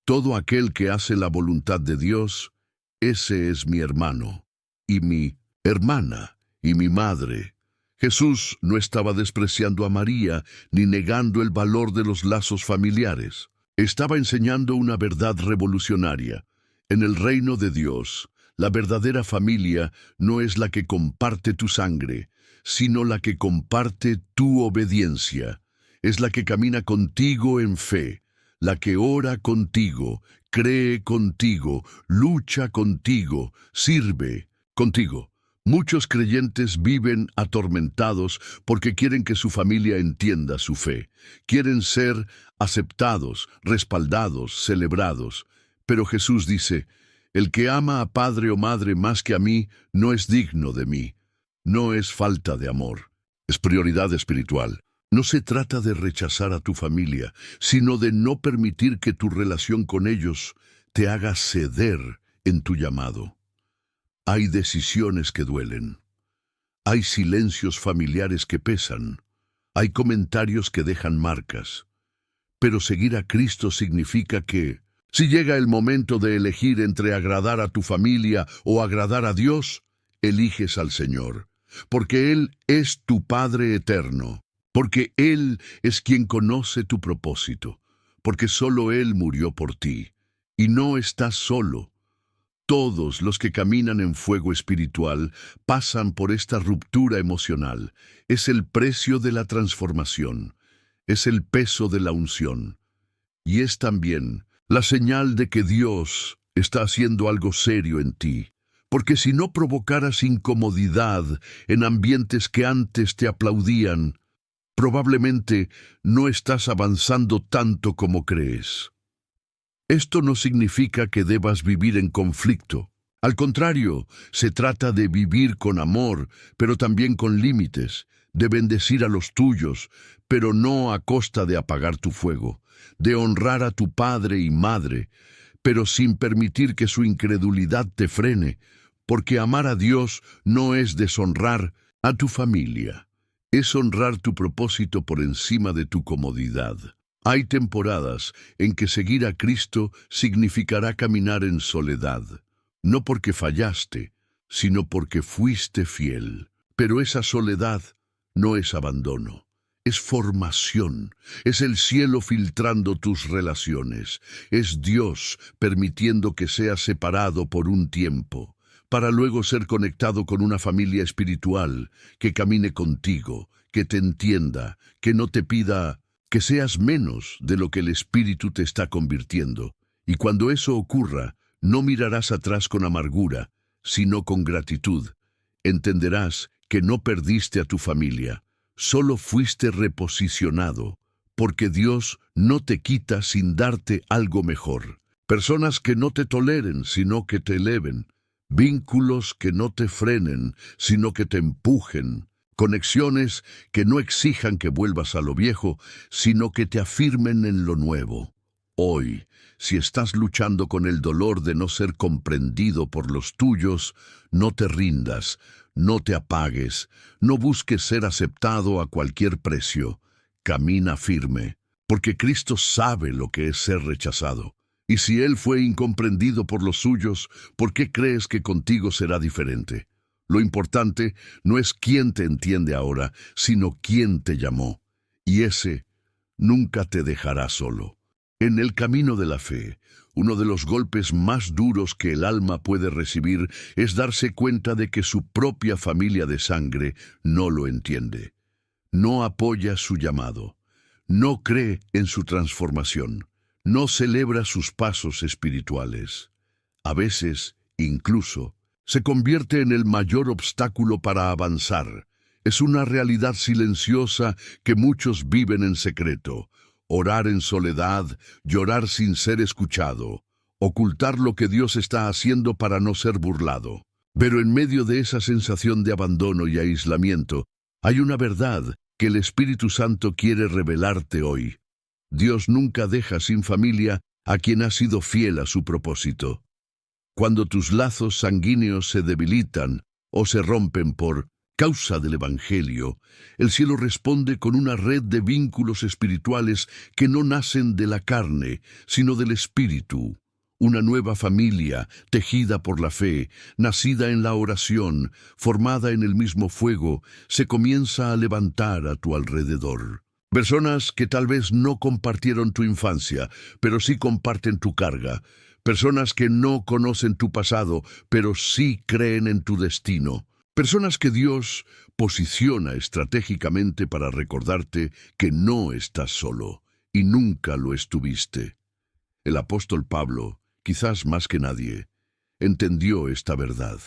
Todo aquel que hace la voluntad de Dios, ese es mi hermano, y mi hermana, y mi madre. Jesús no estaba despreciando a María, ni negando el valor de los lazos familiares. Estaba enseñando una verdad revolucionaria. En el reino de Dios, la verdadera familia no es la que comparte tu sangre, sino la que comparte tu obediencia. Es la que camina contigo en fe, la que ora contigo, cree contigo, lucha contigo, sirve contigo. Muchos creyentes viven atormentados porque quieren que su familia entienda su fe. Quieren ser aceptados, respaldados, celebrados. Pero Jesús dice, el que ama a padre o madre más que a mí, no es digno de mí. No es falta de amor, es prioridad espiritual. No se trata de rechazar a tu familia, sino de no permitir que tu relación con ellos te haga ceder en tu llamado. Hay decisiones que duelen. Hay silencios familiares que pesan. Hay comentarios que dejan marcas. Pero seguir a Cristo significa que, si llega el momento de elegir entre agradar a tu familia o agradar a Dios, eliges al Señor, porque Él es tu Padre eterno. Porque Él es quien conoce tu propósito, porque solo Él murió por ti, y no estás solo. Todos los que caminan en fuego espiritual pasan por esta ruptura emocional. Es el precio de la transformación, es el peso de la unción, y es también la señal de que Dios está haciendo algo serio en ti. Porque si no provocaras incomodidad en ambientes que antes te aplaudían, probablemente no estás avanzando tanto como crees. Esto no significa que debas vivir en conflicto. Al contrario, se trata de vivir con amor, pero también con límites, de bendecir a los tuyos, pero no a costa de apagar tu fuego, de honrar a tu padre y madre, pero sin permitir que su incredulidad te frene, porque amar a Dios no es deshonrar a tu familia. Es honrar tu propósito por encima de tu comodidad. Hay temporadas en que seguir a Cristo significará caminar en soledad, no porque fallaste, sino porque fuiste fiel. Pero esa soledad no es abandono, es formación, es el cielo filtrando tus relaciones, es Dios permitiendo que seas separado por un tiempo, para luego ser conectado con una familia espiritual que camine contigo, que te entienda, que no te pida que seas menos de lo que el Espíritu te está convirtiendo. Y cuando eso ocurra, no mirarás atrás con amargura, sino con gratitud. Entenderás que no perdiste a tu familia, solo fuiste reposicionado, porque Dios no te quita sin darte algo mejor. Personas que no te toleren, sino que te eleven. Vínculos que no te frenen, sino que te empujen. Conexiones que no exijan que vuelvas a lo viejo, sino que te afirmen en lo nuevo. Hoy, si estás luchando con el dolor de no ser comprendido por los tuyos, no te rindas, no te apagues, no busques ser aceptado a cualquier precio. Camina firme, porque Cristo sabe lo que es ser rechazado. Y si Él fue incomprendido por los suyos, ¿por qué crees que contigo será diferente? Lo importante no es quién te entiende ahora, sino quién te llamó. Y ese nunca te dejará solo. En el camino de la fe, uno de los golpes más duros que el alma puede recibir es darse cuenta de que su propia familia de sangre no lo entiende. No apoya su llamado, no cree en su transformación, no celebra sus pasos espirituales. A veces, incluso, se convierte en el mayor obstáculo para avanzar. Es una realidad silenciosa que muchos viven en secreto. Orar en soledad, llorar sin ser escuchado, ocultar lo que Dios está haciendo para no ser burlado. Pero en medio de esa sensación de abandono y aislamiento, hay una verdad que el Espíritu Santo quiere revelarte hoy. Dios nunca deja sin familia a quien ha sido fiel a su propósito. Cuando tus lazos sanguíneos se debilitan o se rompen por causa del Evangelio, el cielo responde con una red de vínculos espirituales que no nacen de la carne, sino del Espíritu. Una nueva familia, tejida por la fe, nacida en la oración, formada en el mismo fuego, se comienza a levantar a tu alrededor. Personas que tal vez no compartieron tu infancia, pero sí comparten tu carga. Personas que no conocen tu pasado, pero sí creen en tu destino. Personas que Dios posiciona estratégicamente para recordarte que no estás solo y nunca lo estuviste. El apóstol Pablo, quizás más que nadie, entendió esta verdad.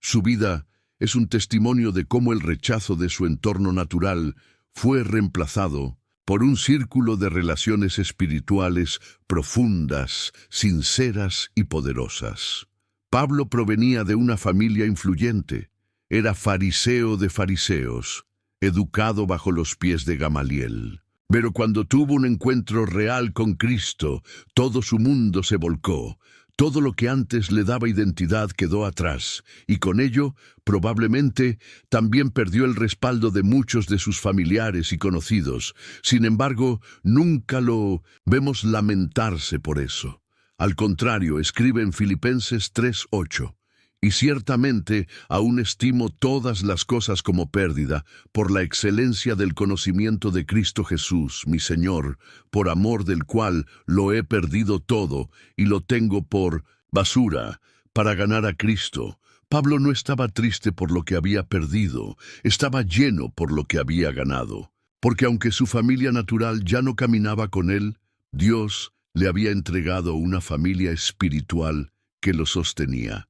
Su vida es un testimonio de cómo el rechazo de su entorno natural fue reemplazado por un círculo de relaciones espirituales profundas, sinceras y poderosas. Pablo provenía de una familia influyente. Era fariseo de fariseos, educado bajo los pies de Gamaliel. Pero cuando tuvo un encuentro real con Cristo, todo su mundo se volcó. Todo lo que antes le daba identidad quedó atrás, y con ello, probablemente, también perdió el respaldo de muchos de sus familiares y conocidos. Sin embargo, nunca lo vemos lamentarse por eso. Al contrario, escribe en Filipenses 3:8, y ciertamente aún estimo todas las cosas como pérdida por la excelencia del conocimiento de Cristo Jesús, mi Señor, por amor del cual lo he perdido todo y lo tengo por basura para ganar a Cristo. Pablo no estaba triste por lo que había perdido, estaba lleno por lo que había ganado, porque aunque su familia natural ya no caminaba con él, Dios le había entregado una familia espiritual que lo sostenía.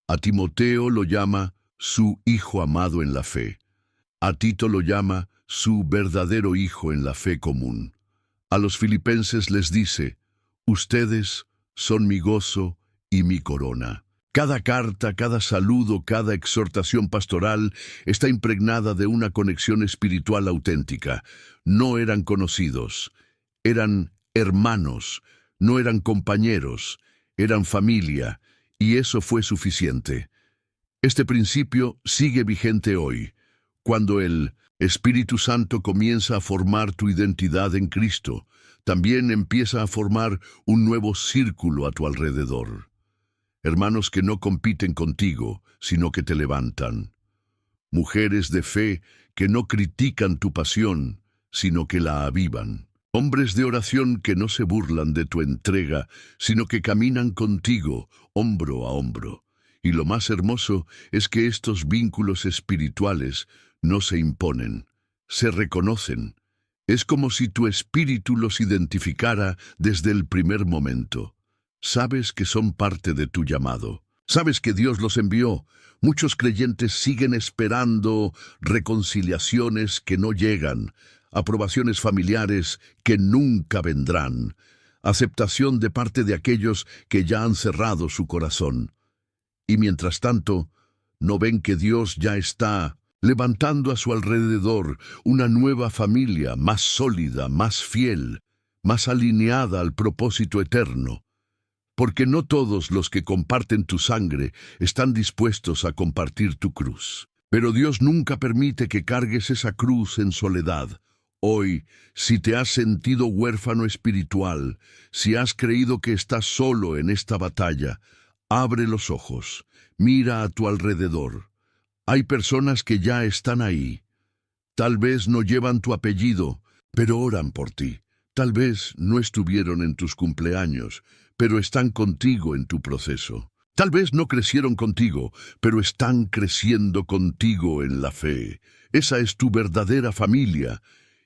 A Timoteo lo llama su hijo amado en la fe. A Tito lo llama su verdadero hijo en la fe común. A los filipenses les dice, ustedes son mi gozo y mi corona. Cada carta, cada saludo, cada exhortación pastoral está impregnada de una conexión espiritual auténtica. No eran conocidos, eran hermanos, no eran compañeros, eran familia. Y eso fue suficiente. Este principio sigue vigente hoy, cuando el Espíritu Santo comienza a formar tu identidad en Cristo. También empieza a formar un nuevo círculo a tu alrededor. Hermanos que no compiten contigo, sino que te levantan. Mujeres de fe que no critican tu pasión, sino que la avivan. Hombres de oración que no se burlan de tu entrega, sino que caminan contigo, hombro a hombro. Y lo más hermoso es que estos vínculos espirituales no se imponen, se reconocen. Es como si tu espíritu los identificara desde el primer momento. Sabes que son parte de tu llamado. Sabes que Dios los envió. Muchos creyentes siguen esperando reconciliaciones que no llegan, aprobaciones familiares que nunca vendrán, aceptación de parte de aquellos que ya han cerrado su corazón. Y mientras tanto, no ven que Dios ya está levantando a su alrededor una nueva familia más sólida, más fiel, más alineada al propósito eterno. Porque no todos los que comparten tu sangre están dispuestos a compartir tu cruz. Pero Dios nunca permite que cargues esa cruz en soledad. Hoy, si te has sentido huérfano espiritual, si has creído que estás solo en esta batalla, abre los ojos, mira a tu alrededor. Hay personas que ya están ahí. Tal vez no llevan tu apellido, pero oran por ti. Tal vez no estuvieron en tus cumpleaños, pero están contigo en tu proceso. Tal vez no crecieron contigo, pero están creciendo contigo en la fe. Esa es tu verdadera familia.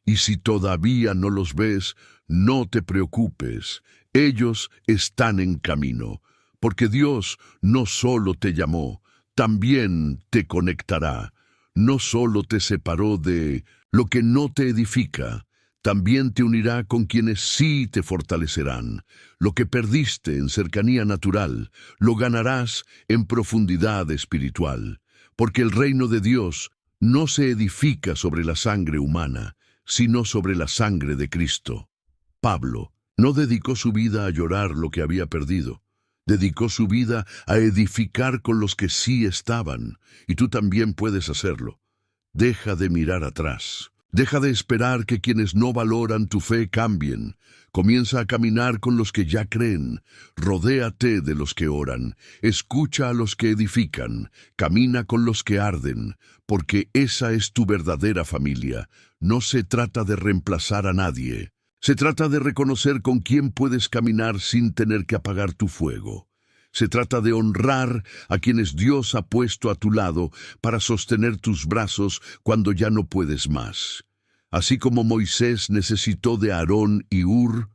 Y si todavía no los ves, no te preocupes. Ellos están en camino. Porque Dios no solo te llamó, también te conectará. No solo te separó de lo que no te edifica, también te unirá con quienes sí te fortalecerán. Lo que perdiste en cercanía natural, lo ganarás en profundidad espiritual. Porque el reino de Dios no se edifica sobre la sangre humana, sino sobre la sangre de Cristo. Pablo no dedicó su vida a llorar lo que había perdido. Dedicó su vida a edificar con los que sí estaban, y tú también puedes hacerlo. Deja de mirar atrás. Deja de esperar que quienes no valoran tu fe cambien. Comienza a caminar con los que ya creen. Rodéate de los que oran. Escucha a los que edifican. Camina con los que arden, porque esa es tu verdadera familia. No se trata de reemplazar a nadie. Se trata de reconocer con quién puedes caminar sin tener que apagar tu fuego. Se trata de honrar a quienes Dios ha puesto a tu lado para sostener tus brazos cuando ya no puedes más. Así como Moisés necesitó de Aarón y Hur,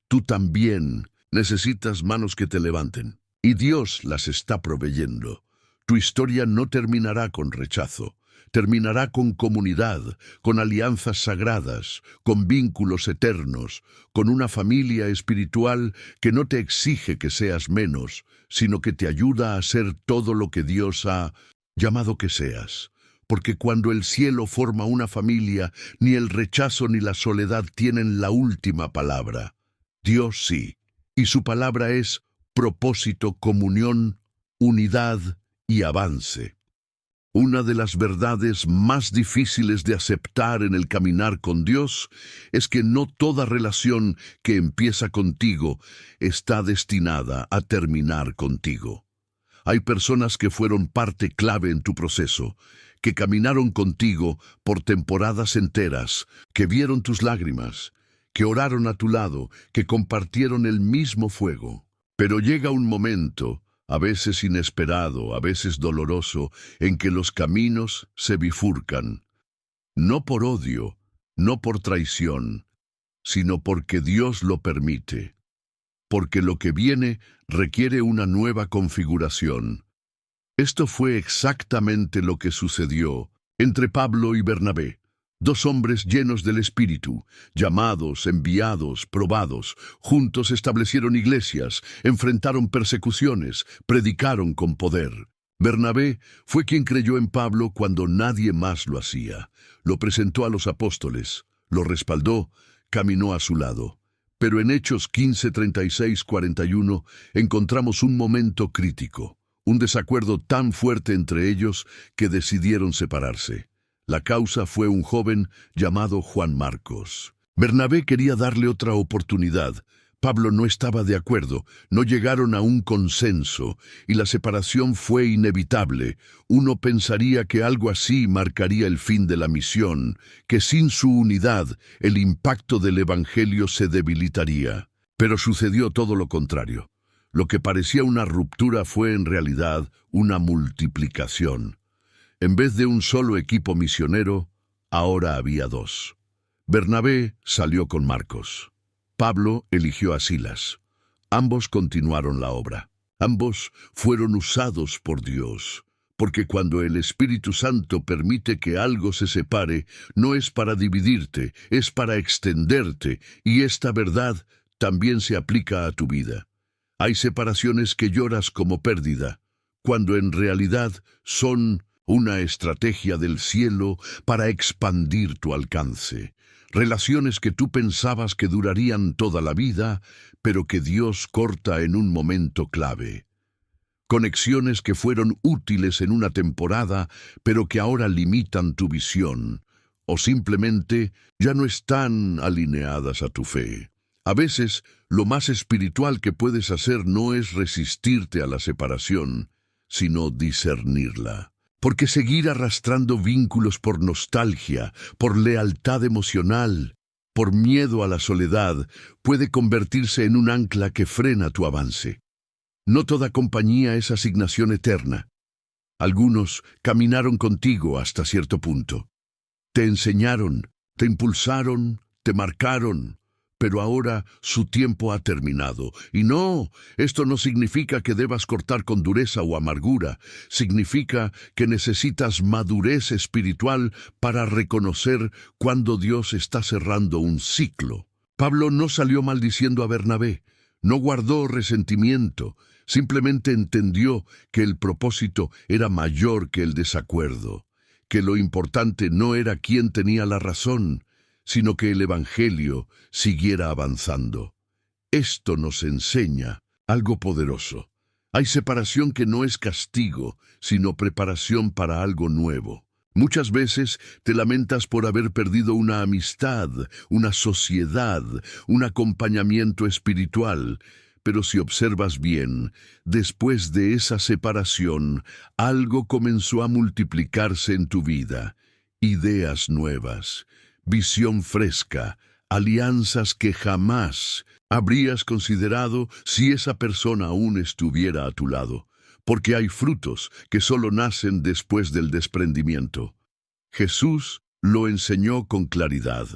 tú también necesitas manos que te levanten. Y Dios las está proveyendo. Tu historia no terminará con rechazo. Terminará con comunidad, con alianzas sagradas, con vínculos eternos, con una familia espiritual que no te exige que seas menos, sino que te ayuda a ser todo lo que Dios ha llamado que seas. Porque cuando el cielo forma una familia, ni el rechazo ni la soledad tienen la última palabra. Dios sí, y su palabra es propósito, comunión, unidad y avance. Una de las verdades más difíciles de aceptar en el caminar con Dios es que no toda relación que empieza contigo está destinada a terminar contigo. Hay personas que fueron parte clave en tu proceso, que caminaron contigo por temporadas enteras, que vieron tus lágrimas, que oraron a tu lado, que compartieron el mismo fuego. Pero llega un momento, a veces inesperado, a veces doloroso, en que los caminos se bifurcan. No por odio, no por traición, sino porque Dios lo permite. Porque lo que viene requiere una nueva configuración. Esto fue exactamente lo que sucedió entre Pablo y Bernabé. Dos hombres llenos del Espíritu, llamados, enviados, probados, juntos establecieron iglesias, enfrentaron persecuciones, predicaron con poder. Bernabé fue quien creyó en Pablo cuando nadie más lo hacía. Lo presentó a los apóstoles, lo respaldó, caminó a su lado. Pero en Hechos 15, 36, 41 encontramos un momento crítico, un desacuerdo tan fuerte entre ellos que decidieron separarse. La causa fue un joven llamado Juan Marcos. Bernabé quería darle otra oportunidad. Pablo no estaba de acuerdo, no llegaron a un consenso, y la separación fue inevitable. Uno pensaría que algo así marcaría el fin de la misión, que sin su unidad el impacto del Evangelio se debilitaría. Pero sucedió todo lo contrario. Lo que parecía una ruptura fue en realidad una multiplicación. En vez de un solo equipo misionero, ahora había dos. Bernabé salió con Marcos. Pablo eligió a Silas. Ambos continuaron la obra. Ambos fueron usados por Dios, porque cuando el Espíritu Santo permite que algo se separe, no es para dividirte, es para extenderte, y esta verdad también se aplica a tu vida. Hay separaciones que lloras como pérdida, cuando en realidad son una estrategia del cielo para expandir tu alcance. Relaciones que tú pensabas que durarían toda la vida, pero que Dios corta en un momento clave. Conexiones que fueron útiles en una temporada, pero que ahora limitan tu visión, o simplemente ya no están alineadas a tu fe. A veces, lo más espiritual que puedes hacer no es resistirte a la separación, sino discernirla. Porque seguir arrastrando vínculos por nostalgia, por lealtad emocional, por miedo a la soledad, puede convertirse en un ancla que frena tu avance. No toda compañía es asignación eterna. Algunos caminaron contigo hasta cierto punto. Te enseñaron, te impulsaron, te marcaron, pero ahora su tiempo ha terminado. Y no, esto no significa que debas cortar con dureza o amargura. Significa que necesitas madurez espiritual para reconocer cuando Dios está cerrando un ciclo. Pablo no salió maldiciendo a Bernabé, no guardó resentimiento, simplemente entendió que el propósito era mayor que el desacuerdo, que lo importante no era quién tenía la razón, sino que el Evangelio siguiera avanzando. Esto nos enseña algo poderoso. Hay separación que no es castigo, sino preparación para algo nuevo. Muchas veces te lamentas por haber perdido una amistad, una sociedad, un acompañamiento espiritual. Pero si observas bien, después de esa separación, algo comenzó a multiplicarse en tu vida. Ideas nuevas, visión fresca, alianzas que jamás habrías considerado si esa persona aún estuviera a tu lado, porque hay frutos que solo nacen después del desprendimiento. Jesús lo enseñó con claridad.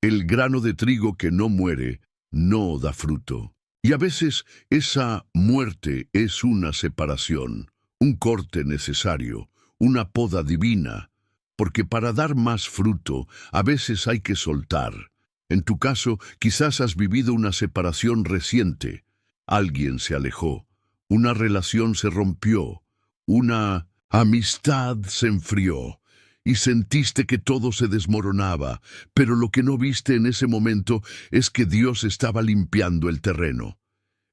El grano de trigo que no muere no da fruto. Y a veces esa muerte es una separación, un corte necesario, una poda divina, porque para dar más fruto, a veces hay que soltar. En tu caso, quizás has vivido una separación reciente. Alguien se alejó, una relación se rompió, una amistad se enfrió, y sentiste que todo se desmoronaba, pero lo que no viste en ese momento es que Dios estaba limpiando el terreno.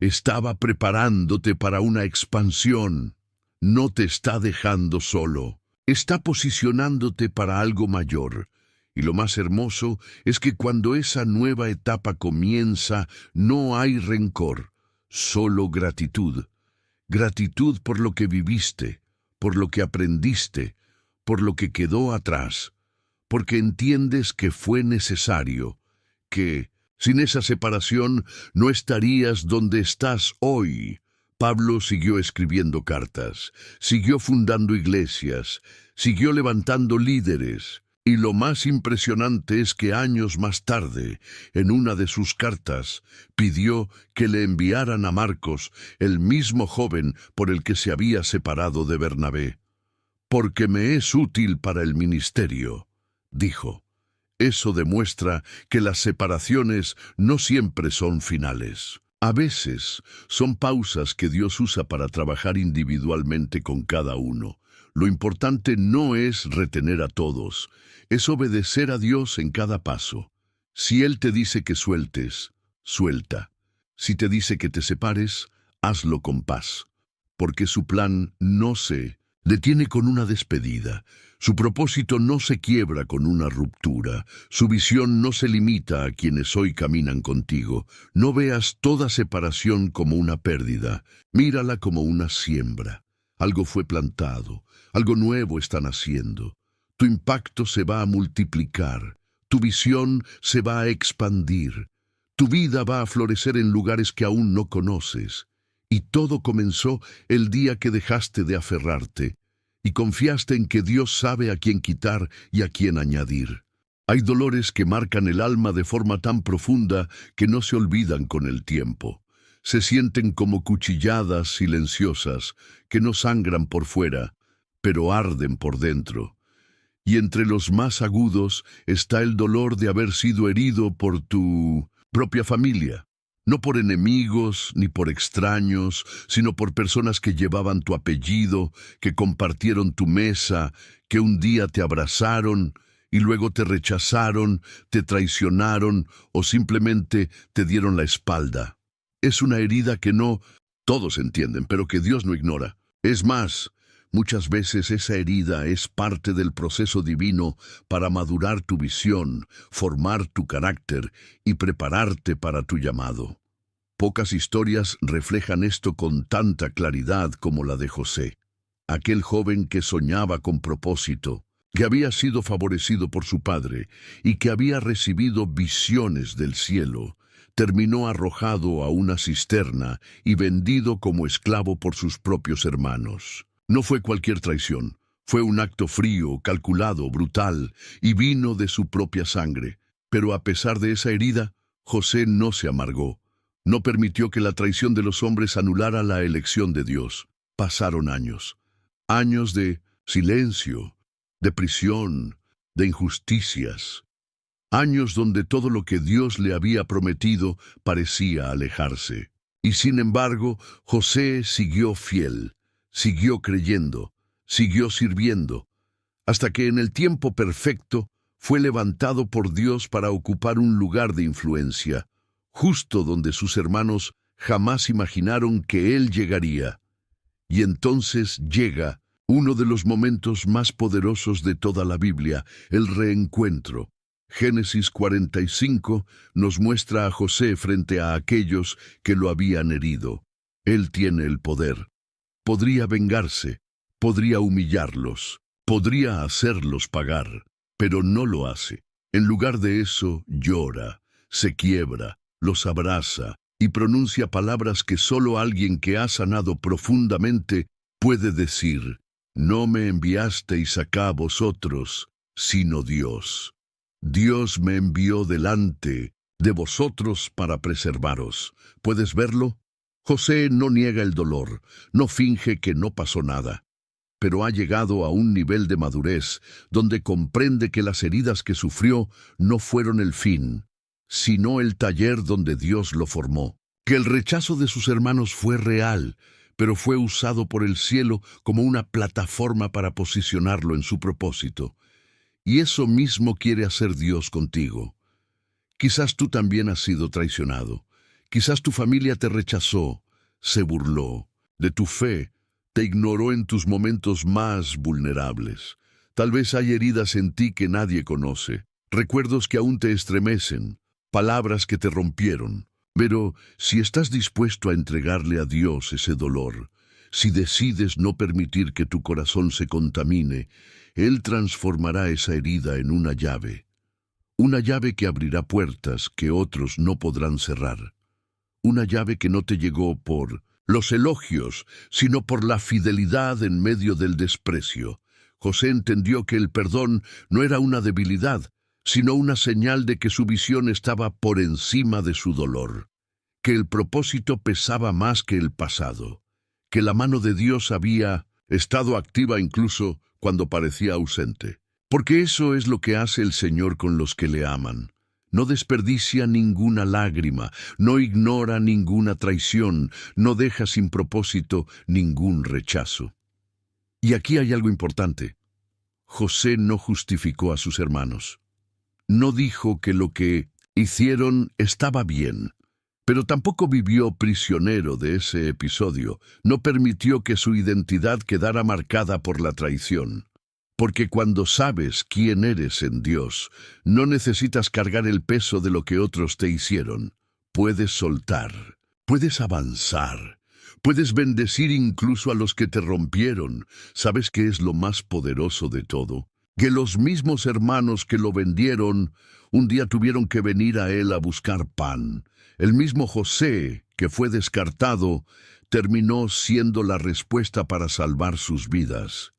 Estaba preparándote para una expansión. No te está dejando solo. Está posicionándote para algo mayor. Y lo más hermoso es que cuando esa nueva etapa comienza, no hay rencor, solo gratitud. Gratitud por lo que viviste, por lo que aprendiste, por lo que quedó atrás, porque entiendes que fue necesario, que sin esa separación no estarías donde estás hoy. Pablo siguió escribiendo cartas, siguió fundando iglesias, siguió levantando líderes, y lo más impresionante es que años más tarde, en una de sus cartas, pidió que le enviaran a Marcos, el mismo joven por el que se había separado de Bernabé. «Porque me es útil para el ministerio», dijo. Eso demuestra que las separaciones no siempre son finales. A veces son pausas que Dios usa para trabajar individualmente con cada uno. Lo importante no es retener a todos, es obedecer a Dios en cada paso. Si Él te dice que sueltes, suelta. Si te dice que te separes, hazlo con paz, porque su plan no se detiene con una despedida. Su propósito no se quiebra con una ruptura. Su visión no se limita a quienes hoy caminan contigo. No veas toda separación como una pérdida. Mírala como una siembra. Algo fue plantado. Algo nuevo están haciendo. Tu impacto se va a multiplicar. Tu visión se va a expandir. Tu vida va a florecer en lugares que aún no conoces. Y todo comenzó el día que dejaste de aferrarte y confiaste en que Dios sabe a quién quitar y a quién añadir. Hay dolores que marcan el alma de forma tan profunda que no se olvidan con el tiempo. Se sienten como cuchilladas silenciosas que no sangran por fuera, pero arden por dentro. Y entre los más agudos está el dolor de haber sido herido por tu propia familia. No por enemigos ni por extraños, sino por personas que llevaban tu apellido, que compartieron tu mesa, que un día te abrazaron y luego te rechazaron, te traicionaron o simplemente te dieron la espalda. Es una herida que no todos entienden, pero que Dios no ignora. Es más, muchas veces esa herida es parte del proceso divino para madurar tu visión, formar tu carácter y prepararte para tu llamado. Pocas historias reflejan esto con tanta claridad como la de José, aquel joven que soñaba con propósito, que había sido favorecido por su padre y que había recibido visiones del cielo. Terminó arrojado a una cisterna y vendido como esclavo por sus propios hermanos. No fue cualquier traición, fue un acto frío, calculado, brutal, y vino de su propia sangre. Pero a pesar de esa herida, José no se amargó. No permitió que la traición de los hombres anulara la elección de Dios. Pasaron años, años de silencio, de prisión, de injusticias. Años donde todo lo que Dios le había prometido parecía alejarse. Y sin embargo, José siguió fiel, siguió creyendo, siguió sirviendo, hasta que en el tiempo perfecto fue levantado por Dios para ocupar un lugar de influencia, justo donde sus hermanos jamás imaginaron que él llegaría. Y entonces llega uno de los momentos más poderosos de toda la Biblia, el reencuentro. Génesis 45 nos muestra a José frente a aquellos que lo habían herido. Él tiene el poder. Podría vengarse, podría humillarlos, podría hacerlos pagar, pero no lo hace. En lugar de eso, llora, se quiebra, los abraza y pronuncia palabras que solo alguien que ha sanado profundamente puede decir: no me enviasteis acá a vosotros, sino Dios. Dios me envió delante de vosotros para preservaros. ¿Puedes verlo? José no niega el dolor, no finge que no pasó nada, pero ha llegado a un nivel de madurez donde comprende que las heridas que sufrió no fueron el fin, sino el taller donde Dios lo formó. Que el rechazo de sus hermanos fue real, pero fue usado por el cielo como una plataforma para posicionarlo en su propósito. Y eso mismo quiere hacer Dios contigo. Quizás tú también has sido traicionado. Quizás tu familia te rechazó, se burló de tu fe, te ignoró en tus momentos más vulnerables. Tal vez hay heridas en ti que nadie conoce, recuerdos que aún te estremecen, palabras que te rompieron. Pero si estás dispuesto a entregarle a Dios ese dolor, si decides no permitir que tu corazón se contamine, Él transformará esa herida en una llave que abrirá puertas que otros no podrán cerrar. Una llave que no te llegó por los elogios, sino por la fidelidad en medio del desprecio. José entendió que el perdón no era una debilidad, sino una señal de que su visión estaba por encima de su dolor, que el propósito pesaba más que el pasado, que la mano de Dios había estado activa incluso cuando parecía ausente. Porque eso es lo que hace el Señor con los que le aman. No desperdicia ninguna lágrima, no ignora ninguna traición, no deja sin propósito ningún rechazo. Y aquí hay algo importante. José no justificó a sus hermanos. No dijo que lo que hicieron estaba bien, pero tampoco vivió prisionero de ese episodio. No permitió que su identidad quedara marcada por la traición. Porque cuando sabes quién eres en Dios, no necesitas cargar el peso de lo que otros te hicieron. Puedes soltar, puedes avanzar, puedes bendecir incluso a los que te rompieron. ¿Sabes qué es lo más poderoso de todo? Que los mismos hermanos que lo vendieron, un día tuvieron que venir a él a buscar pan. El mismo José, que fue descartado, terminó siendo la respuesta para salvar sus vidas.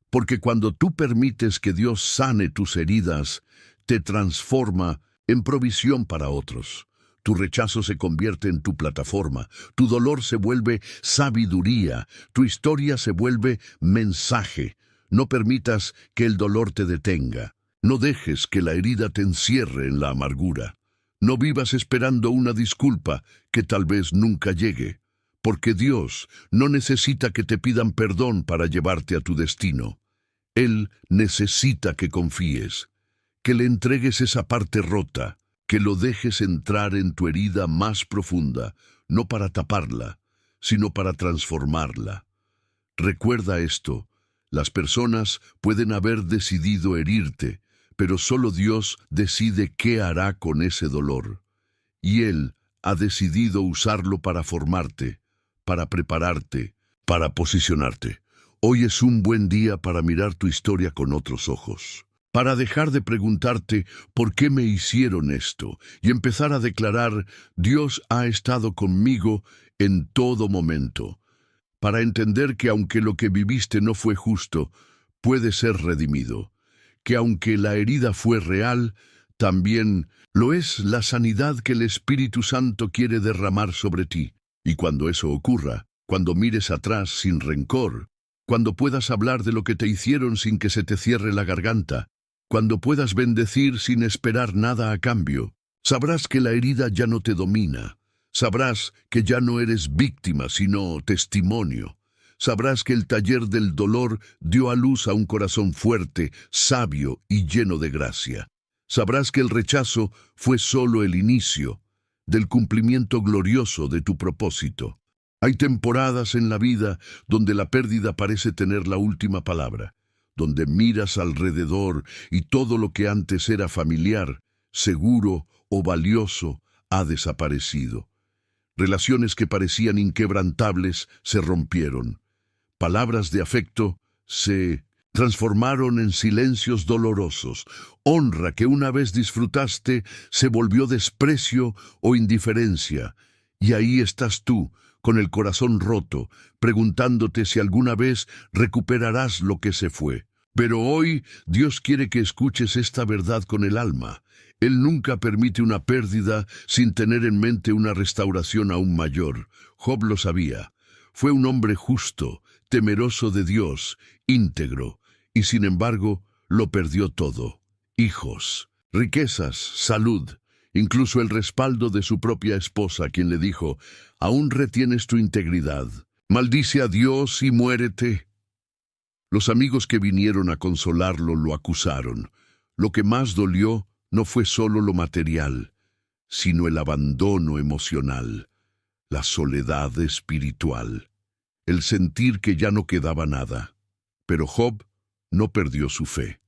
Porque cuando tú permites que Dios sane tus heridas, te transforma en provisión para otros. Tu rechazo se convierte en tu plataforma, tu dolor se vuelve sabiduría, tu historia se vuelve mensaje. No permitas que el dolor te detenga. No dejes que la herida te encierre en la amargura. No vivas esperando una disculpa que tal vez nunca llegue, porque Dios no necesita que te pidan perdón para llevarte a tu destino. Él necesita que confíes, que le entregues esa parte rota, que lo dejes entrar en tu herida más profunda, no para taparla, sino para transformarla. Recuerda esto, las personas pueden haber decidido herirte, pero solo Dios decide qué hará con ese dolor. Y Él ha decidido usarlo para formarte, para prepararte, para posicionarte. Hoy es un buen día para mirar tu historia con otros ojos, para dejar de preguntarte ¿por qué me hicieron esto? Y empezar a declarar Dios ha estado conmigo en todo momento, para entender que aunque lo que viviste no fue justo, puede ser redimido, que aunque la herida fue real, también lo es la sanidad que el Espíritu Santo quiere derramar sobre ti. Y cuando eso ocurra, cuando mires atrás sin rencor, cuando puedas hablar de lo que te hicieron sin que se te cierre la garganta, cuando puedas bendecir sin esperar nada a cambio, sabrás que la herida ya no te domina. Sabrás que ya no eres víctima, sino testimonio. Sabrás que el taller del dolor dio a luz a un corazón fuerte, sabio y lleno de gracia. Sabrás que el rechazo fue solo el inicio del cumplimiento glorioso de tu propósito. Hay temporadas en la vida donde la pérdida parece tener la última palabra, donde miras alrededor y todo lo que antes era familiar, seguro o valioso ha desaparecido. Relaciones que parecían inquebrantables se rompieron. Palabras de afecto se transformaron en silencios dolorosos. Honra que una vez disfrutaste se volvió desprecio o indiferencia. Y ahí estás tú, con el corazón roto, preguntándote si alguna vez recuperarás lo que se fue. Pero hoy Dios quiere que escuches esta verdad con el alma. Él nunca permite una pérdida sin tener en mente una restauración aún mayor. Job lo sabía. Fue un hombre justo, temeroso de Dios, íntegro, y sin embargo lo perdió todo. Hijos, riquezas, salud, incluso el respaldo de su propia esposa, quien le dijo, «Aún retienes tu integridad. Maldice a Dios y muérete». Los amigos que vinieron a consolarlo lo acusaron. Lo que más dolió no fue solo lo material, sino el abandono emocional, la soledad espiritual, el sentir que ya no quedaba nada. Pero Job no perdió su fe.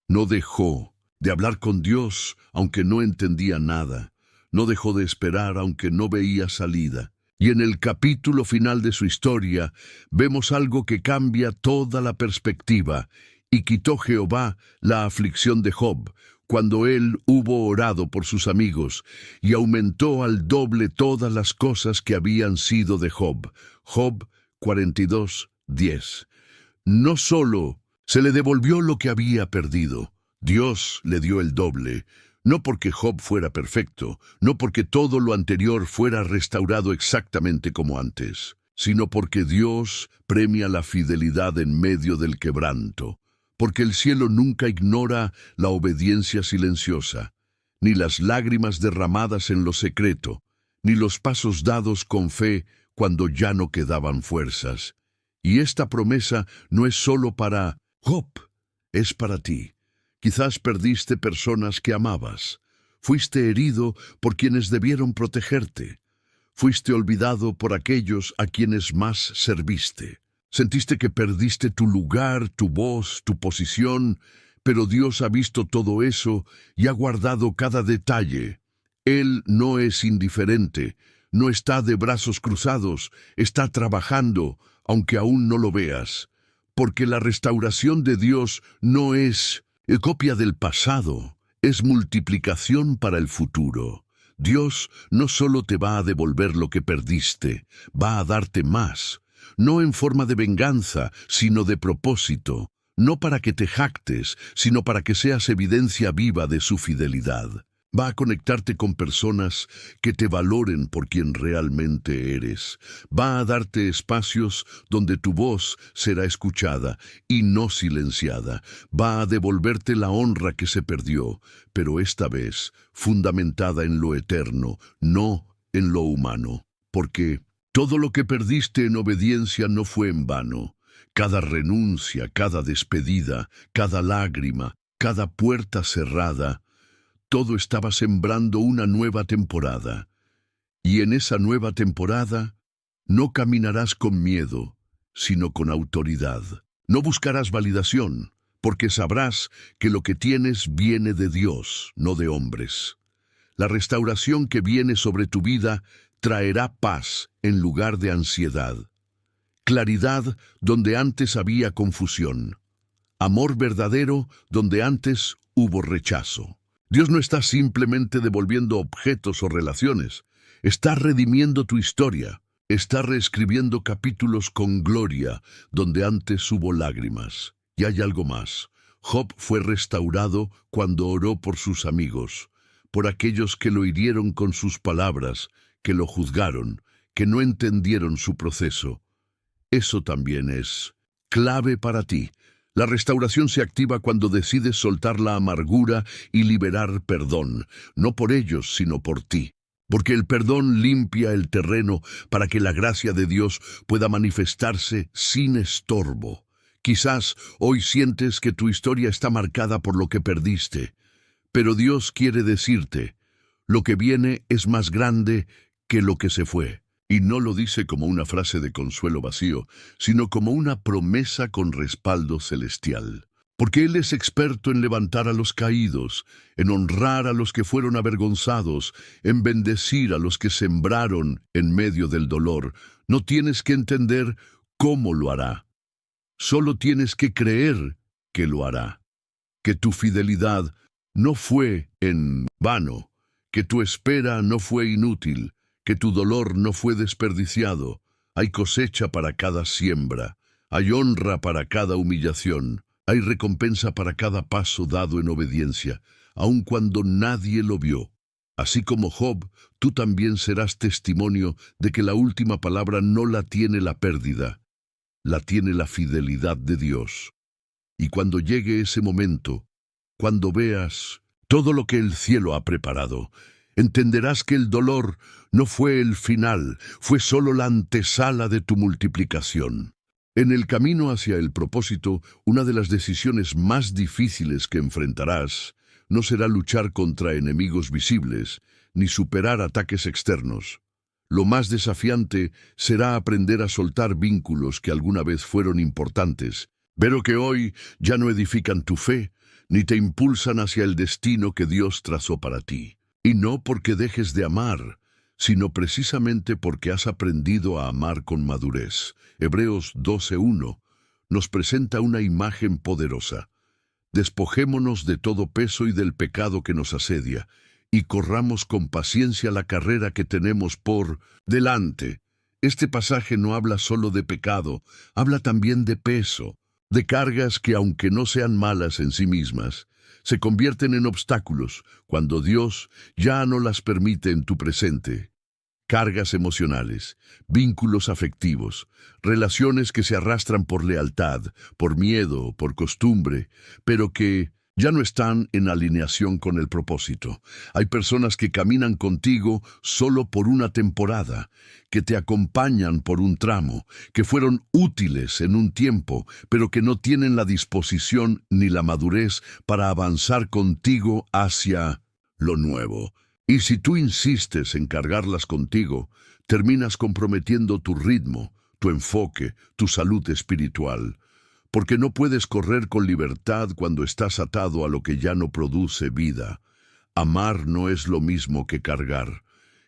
No dejó de hablar con Dios, aunque no entendía nada. No dejó de esperar, aunque no veía salida. Y en el capítulo final de su historia, vemos algo que cambia toda la perspectiva. Y quitó Jehová la aflicción de Job, cuando él hubo orado por sus amigos, y aumentó al doble todas las cosas que habían sido de Job. Job 42:10. No solo se le devolvió lo que había perdido, Dios le dio el doble, no porque Job fuera perfecto, no porque todo lo anterior fuera restaurado exactamente como antes, sino porque Dios premia la fidelidad en medio del quebranto, porque el cielo nunca ignora la obediencia silenciosa, ni las lágrimas derramadas en lo secreto, ni los pasos dados con fe cuando ya no quedaban fuerzas. Y esta promesa no es solo para Job, es para ti. Quizás perdiste personas que amabas. Fuiste herido por quienes debieron protegerte. Fuiste olvidado por aquellos a quienes más serviste. Sentiste que perdiste tu lugar, tu voz, tu posición, pero Dios ha visto todo eso y ha guardado cada detalle. Él no es indiferente, no está de brazos cruzados, está trabajando, aunque aún no lo veas. Porque la restauración de Dios no es copia del pasado, es multiplicación para el futuro. Dios no solo te va a devolver lo que perdiste, va a darte más, no en forma de venganza, sino de propósito, no para que te jactes, sino para que seas evidencia viva de su fidelidad. Va a conectarte con personas que te valoren por quien realmente eres. Va a darte espacios donde tu voz será escuchada y no silenciada. Va a devolverte la honra que se perdió, pero esta vez fundamentada en lo eterno, no en lo humano. Porque todo lo que perdiste en obediencia no fue en vano. Cada renuncia, cada despedida, cada lágrima, cada puerta cerrada, todo estaba sembrando una nueva temporada. Y en esa nueva temporada no caminarás con miedo, sino con autoridad. No buscarás validación, porque sabrás que lo que tienes viene de Dios, no de hombres. La restauración que viene sobre tu vida traerá paz en lugar de ansiedad, claridad donde antes había confusión, amor verdadero donde antes hubo rechazo. Dios no está simplemente devolviendo objetos o relaciones, está redimiendo tu historia, está reescribiendo capítulos con gloria donde antes hubo lágrimas. Y hay algo más. Job fue restaurado cuando oró por sus amigos, por aquellos que lo hirieron con sus palabras, que lo juzgaron, que no entendieron su proceso. Eso también es clave para ti. La restauración se activa cuando decides soltar la amargura y liberar perdón, no por ellos, sino por ti. Porque el perdón limpia el terreno para que la gracia de Dios pueda manifestarse sin estorbo. Quizás hoy sientes que tu historia está marcada por lo que perdiste, pero Dios quiere decirte, lo que viene es más grande que lo que se fue. Y no lo dice como una frase de consuelo vacío, sino como una promesa con respaldo celestial. Porque Él es experto en levantar a los caídos, en honrar a los que fueron avergonzados, en bendecir a los que sembraron en medio del dolor. No tienes que entender cómo lo hará. Solo tienes que creer que lo hará. Que tu fidelidad no fue en vano, que tu espera no fue inútil, que tu dolor no fue desperdiciado. Hay cosecha para cada siembra, hay honra para cada humillación, hay recompensa para cada paso dado en obediencia, aun cuando nadie lo vio. Así como Job, tú también serás testimonio de que la última palabra no la tiene la pérdida, la tiene la fidelidad de Dios. Y cuando llegue ese momento, cuando veas todo lo que el cielo ha preparado, entenderás que el dolor no fue el final, fue solo la antesala de tu multiplicación. En el camino hacia el propósito, una de las decisiones más difíciles que enfrentarás no será luchar contra enemigos visibles, ni superar ataques externos. Lo más desafiante será aprender a soltar vínculos que alguna vez fueron importantes, pero que hoy ya no edifican tu fe, ni te impulsan hacia el destino que Dios trazó para ti. Y no porque dejes de amar, sino precisamente porque has aprendido a amar con madurez. Hebreos 12:1 nos presenta una imagen poderosa. Despojémonos de todo peso y del pecado que nos asedia, y corramos con paciencia la carrera que tenemos por delante. Este pasaje no habla solo de pecado, habla también de peso, de cargas que, aunque no sean malas en sí mismas, se convierten en obstáculos cuando Dios ya no las permite en tu presente. Cargas emocionales, vínculos afectivos, relaciones que se arrastran por lealtad, por miedo, por costumbre, pero que ya no están en alineación con el propósito. Hay personas que caminan contigo solo por una temporada, que te acompañan por un tramo, que fueron útiles en un tiempo, pero que no tienen la disposición ni la madurez para avanzar contigo hacia lo nuevo. Y si tú insistes en cargarlas contigo, terminas comprometiendo tu ritmo, tu enfoque, tu salud espiritual. Porque no puedes correr con libertad cuando estás atado a lo que ya no produce vida. Amar no es lo mismo que cargar.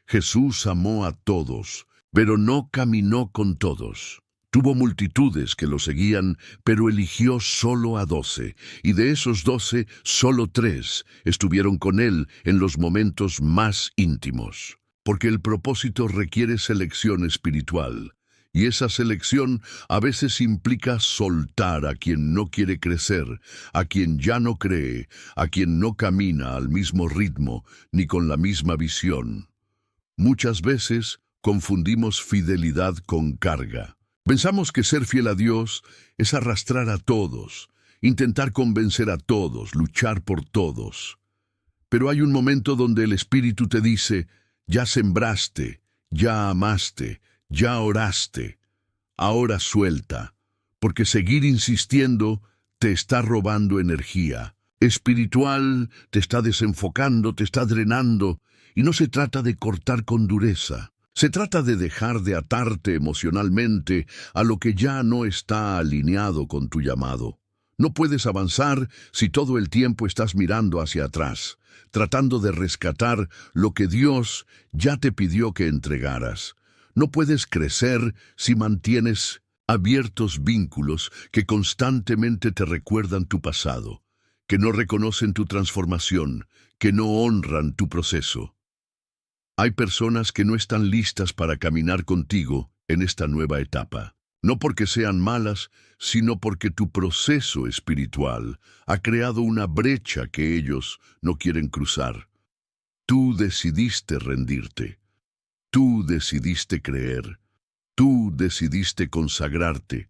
Jesús amó a todos, pero no caminó con todos. Tuvo multitudes que lo seguían, pero eligió solo a 12, y de esos 12, solo 3 estuvieron con él en los momentos más íntimos. Porque el propósito requiere selección espiritual, y esa selección a veces implica soltar a quien no quiere crecer, a quien ya no cree, a quien no camina al mismo ritmo ni con la misma visión. Muchas veces confundimos fidelidad con carga. Pensamos que ser fiel a Dios es arrastrar a todos, intentar convencer a todos, luchar por todos. Pero hay un momento donde el Espíritu te dice: ya sembraste, ya amaste, ya oraste. Ahora suelta, porque seguir insistiendo te está robando energía. Espiritual, te está desenfocando, te está drenando, y no se trata de cortar con dureza. Se trata de dejar de atarte emocionalmente a lo que ya no está alineado con tu llamado. No puedes avanzar si todo el tiempo estás mirando hacia atrás, tratando de rescatar lo que Dios ya te pidió que entregaras. No puedes crecer si mantienes abiertos vínculos que constantemente te recuerdan tu pasado, que no reconocen tu transformación, que no honran tu proceso. Hay personas que no están listas para caminar contigo en esta nueva etapa. No porque sean malas, sino porque tu proceso espiritual ha creado una brecha que ellos no quieren cruzar. Tú decidiste rendirte. Tú decidiste creer. Tú decidiste consagrarte.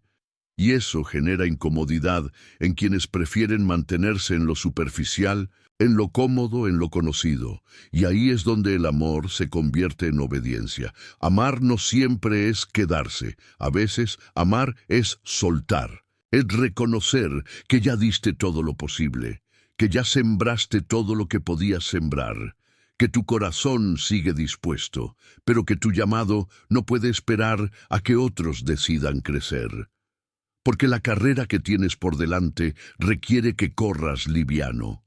Y eso genera incomodidad en quienes prefieren mantenerse en lo superficial, en lo cómodo, en lo conocido. Y ahí es donde el amor se convierte en obediencia. Amar no siempre es quedarse. A veces, amar es soltar. Es reconocer que ya diste todo lo posible, que ya sembraste todo lo que podías sembrar, que tu corazón sigue dispuesto, pero que tu llamado no puede esperar a que otros decidan crecer. Porque la carrera que tienes por delante requiere que corras liviano.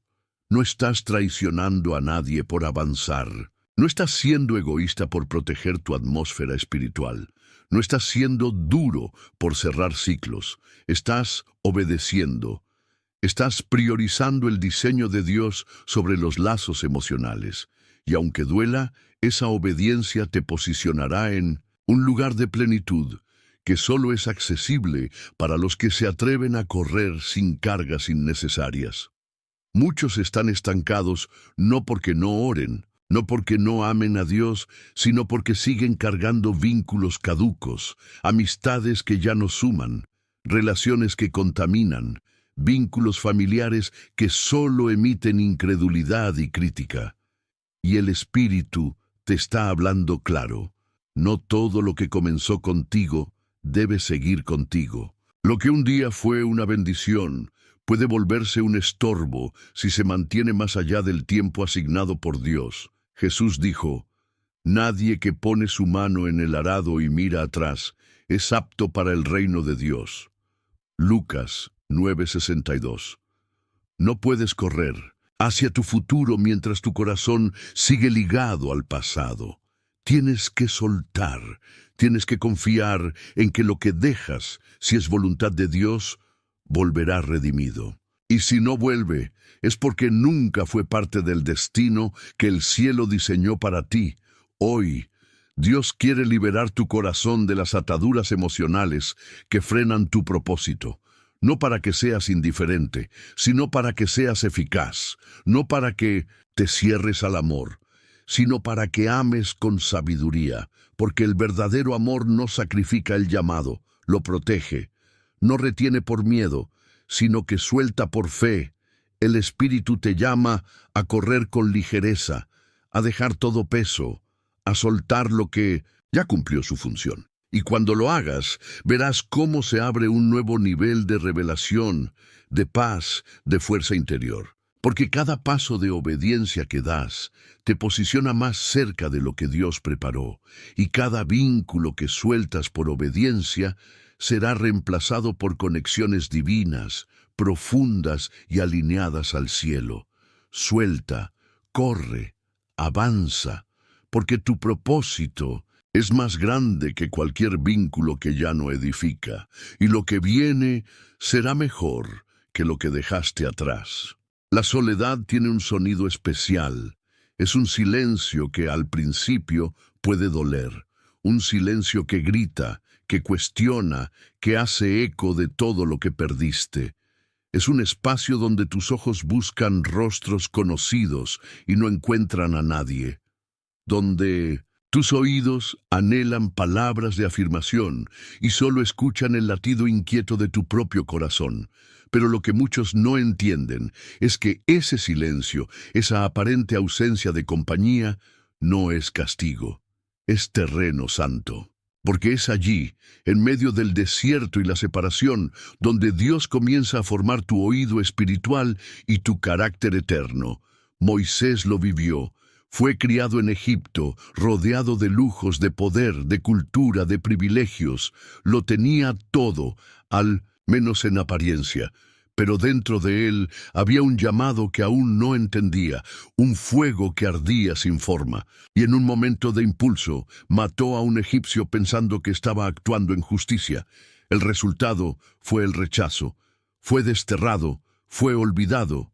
No estás traicionando a nadie por avanzar. No estás siendo egoísta por proteger tu atmósfera espiritual. No estás siendo duro por cerrar ciclos. Estás obedeciendo. Estás priorizando el diseño de Dios sobre los lazos emocionales. Y aunque duela, esa obediencia te posicionará en un lugar de plenitud que solo es accesible para los que se atreven a correr sin cargas innecesarias. Muchos están estancados no porque no oren, no porque no amen a Dios, sino porque siguen cargando vínculos caducos, amistades que ya no suman, relaciones que contaminan, vínculos familiares que solo emiten incredulidad y crítica. Y el Espíritu te está hablando claro. No todo lo que comenzó contigo debe seguir contigo. Lo que un día fue una bendición puede volverse un estorbo si se mantiene más allá del tiempo asignado por Dios. Jesús dijo: nadie que pone su mano en el arado y mira atrás es apto para el reino de Dios. Lucas 9:62. No puedes correr hacia tu futuro mientras tu corazón sigue ligado al pasado. Tienes que soltar, tienes que confiar en que lo que dejas, si es voluntad de Dios, volverá redimido. Y si no vuelve, es porque nunca fue parte del destino que el cielo diseñó para ti. Hoy, Dios quiere liberar tu corazón de las ataduras emocionales que frenan tu propósito. No para que seas indiferente, sino para que seas eficaz. No para que te cierres al amor, sino para que ames con sabiduría, porque el verdadero amor no sacrifica el llamado, lo protege, no retiene por miedo, sino que suelta por fe. El Espíritu te llama a correr con ligereza, a dejar todo peso, a soltar lo que ya cumplió su función. Y cuando lo hagas, verás cómo se abre un nuevo nivel de revelación, de paz, de fuerza interior. Porque cada paso de obediencia que das te posiciona más cerca de lo que Dios preparó, y cada vínculo que sueltas por obediencia será reemplazado por conexiones divinas, profundas y alineadas al cielo. Suelta, corre, avanza, porque tu propósito Es más grande que cualquier vínculo que ya no edifica, y lo que viene será mejor que lo que dejaste atrás. La soledad tiene un sonido especial. Es un silencio que al principio puede doler, un silencio que grita, que cuestiona, que hace eco de todo lo que perdiste. Es un espacio donde tus ojos buscan rostros conocidos y no encuentran a nadie, donde tus oídos anhelan palabras de afirmación y solo escuchan el latido inquieto de tu propio corazón. Pero lo que muchos no entienden es que ese silencio, esa aparente ausencia de compañía, no es castigo, es terreno santo. Porque es allí, en medio del desierto y la separación, donde Dios comienza a formar tu oído espiritual y tu carácter eterno. Moisés lo vivió. Fue criado en Egipto, rodeado de lujos, de poder, de cultura, de privilegios. Lo tenía todo, al menos en apariencia. Pero dentro de él había un llamado que aún no entendía, un fuego que ardía sin forma, y en un momento de impulso mató a un egipcio pensando que estaba actuando en justicia. El resultado fue el rechazo, fue desterrado, fue olvidado.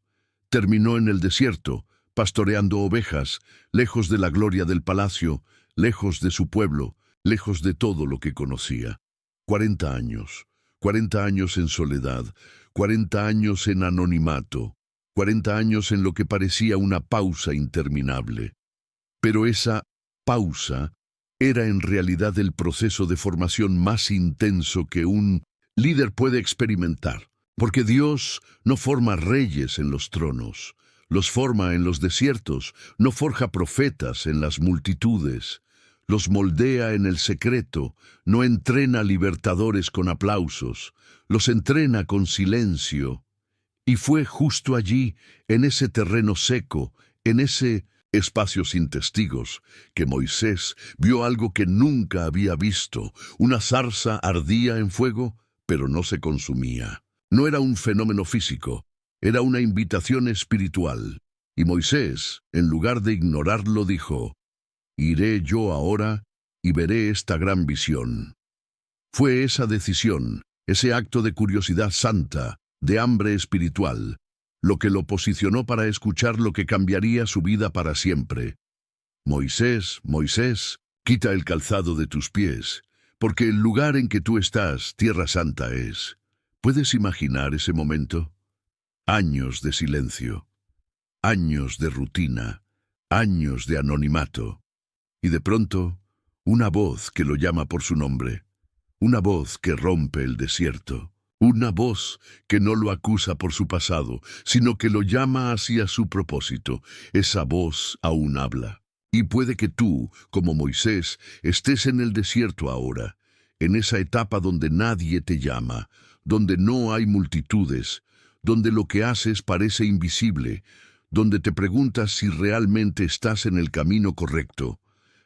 Terminó en el desierto, pastoreando ovejas, lejos de la gloria del palacio, lejos de su pueblo, lejos de todo lo que conocía. 40 años, 40 años en soledad, 40 años en anonimato, 40 años en lo que parecía una pausa interminable. Pero esa pausa era en realidad el proceso de formación más intenso que un líder puede experimentar, porque Dios no forma reyes en los tronos, los forma en los desiertos, no forja profetas en las multitudes, los moldea en el secreto, no entrena libertadores con aplausos, los entrena con silencio. Y fue justo allí, en ese terreno seco, en ese espacio sin testigos, que Moisés vio algo que nunca había visto. Una zarza ardía en fuego, pero no se consumía. No era un fenómeno físico, era una invitación espiritual. Y Moisés, en lugar de ignorarlo, dijo: «Iré yo ahora y veré esta gran visión». Fue esa decisión, ese acto de curiosidad santa, de hambre espiritual, lo que lo posicionó para escuchar lo que cambiaría su vida para siempre. «Moisés, Moisés, quita el calzado de tus pies, porque el lugar en que tú estás, tierra santa es». ¿Puedes imaginar ese momento? Años de silencio, años de rutina, años de anonimato. Y de pronto, una voz que lo llama por su nombre, una voz que rompe el desierto, una voz que no lo acusa por su pasado, sino que lo llama hacia su propósito. Esa voz aún habla. Y puede que tú, como Moisés, estés en el desierto ahora, en esa etapa donde nadie te llama, donde no hay multitudes, donde lo que haces parece invisible, donde te preguntas si realmente estás en el camino correcto.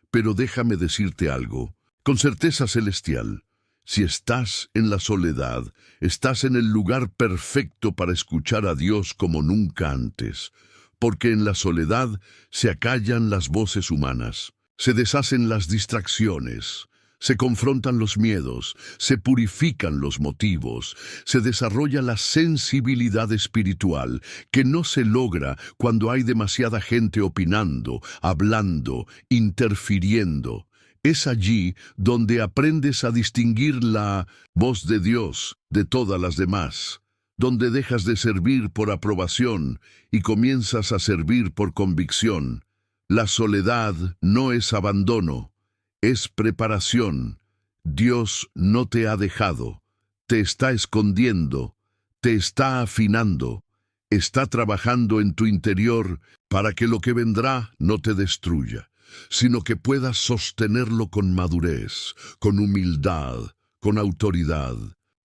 Pero déjame decirte algo, con certeza celestial. Si estás en la soledad, estás en el lugar perfecto para escuchar a Dios como nunca antes, porque en la soledad se acallan las voces humanas, se deshacen las distracciones, se confrontan los miedos, se purifican los motivos, se desarrolla la sensibilidad espiritual que no se logra cuando hay demasiada gente opinando, hablando, interfiriendo. Es allí donde aprendes a distinguir la voz de Dios de todas las demás, donde dejas de servir por aprobación y comienzas a servir por convicción. La soledad no es abandono, es preparación. Dios no te ha dejado, te está escondiendo, te está afinando, está trabajando en tu interior para que lo que vendrá no te destruya, sino que puedas sostenerlo con madurez, con humildad, con autoridad,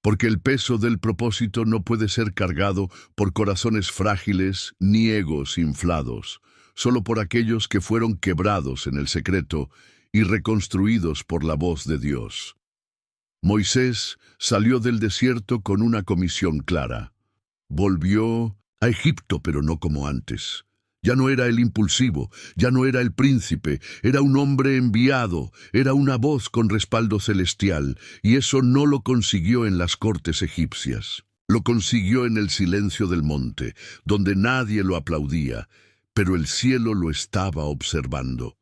porque el peso del propósito no puede ser cargado por corazones frágiles ni egos inflados, solo por aquellos que fueron quebrados en el secreto y reconstruidos por la voz de Dios. Moisés salió del desierto con una comisión clara. Volvió a Egipto, pero no como antes. Ya no era el impulsivo, ya no era el príncipe, era un hombre enviado, era una voz con respaldo celestial, y eso no lo consiguió en las cortes egipcias. Lo consiguió en el silencio del monte, donde nadie lo aplaudía, pero el cielo lo estaba observando.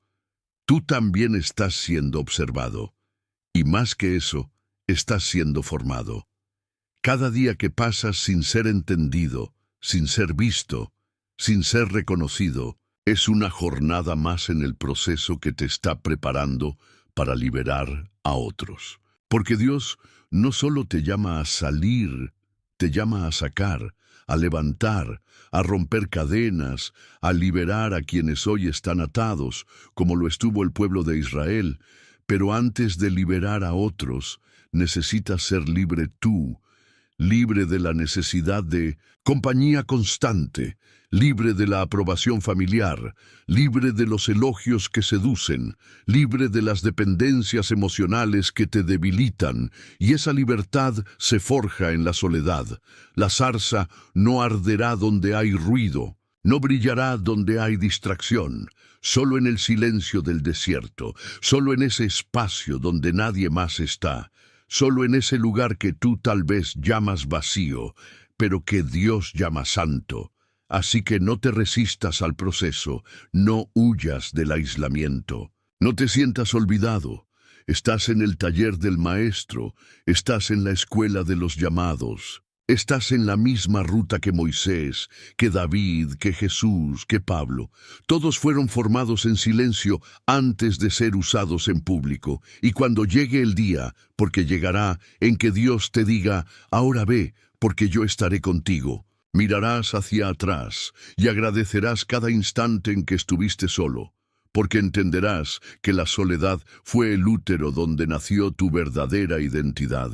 Tú también estás siendo observado, y más que eso, estás siendo formado. Cada día que pasas sin ser entendido, sin ser visto, sin ser reconocido, es una jornada más en el proceso que te está preparando para liberar a otros. Porque Dios no solo te llama a salir, te llama a sacar, a levantar, a romper cadenas, a liberar a quienes hoy están atados, como lo estuvo el pueblo de Israel. Pero antes de liberar a otros, necesitas ser libre tú, libre de la necesidad de compañía constante, libre de la aprobación familiar, libre de los elogios que seducen, libre de las dependencias emocionales que te debilitan, y esa libertad se forja en la soledad. La zarza no arderá donde hay ruido, no brillará donde hay distracción, solo en el silencio del desierto, solo en ese espacio donde nadie más está. Solo en ese lugar que tú tal vez llamas vacío, pero que Dios llama santo. Así que no te resistas al proceso, no huyas del aislamiento. No te sientas olvidado. Estás en el taller del Maestro, estás en la escuela de los llamados. Estás en la misma ruta que Moisés, que David, que Jesús, que Pablo. Todos fueron formados en silencio antes de ser usados en público. Y cuando llegue el día, porque llegará, en que Dios te diga, ahora ve, porque yo estaré contigo. Mirarás hacia atrás y agradecerás cada instante en que estuviste solo, porque entenderás que la soledad fue el útero donde nació tu verdadera identidad,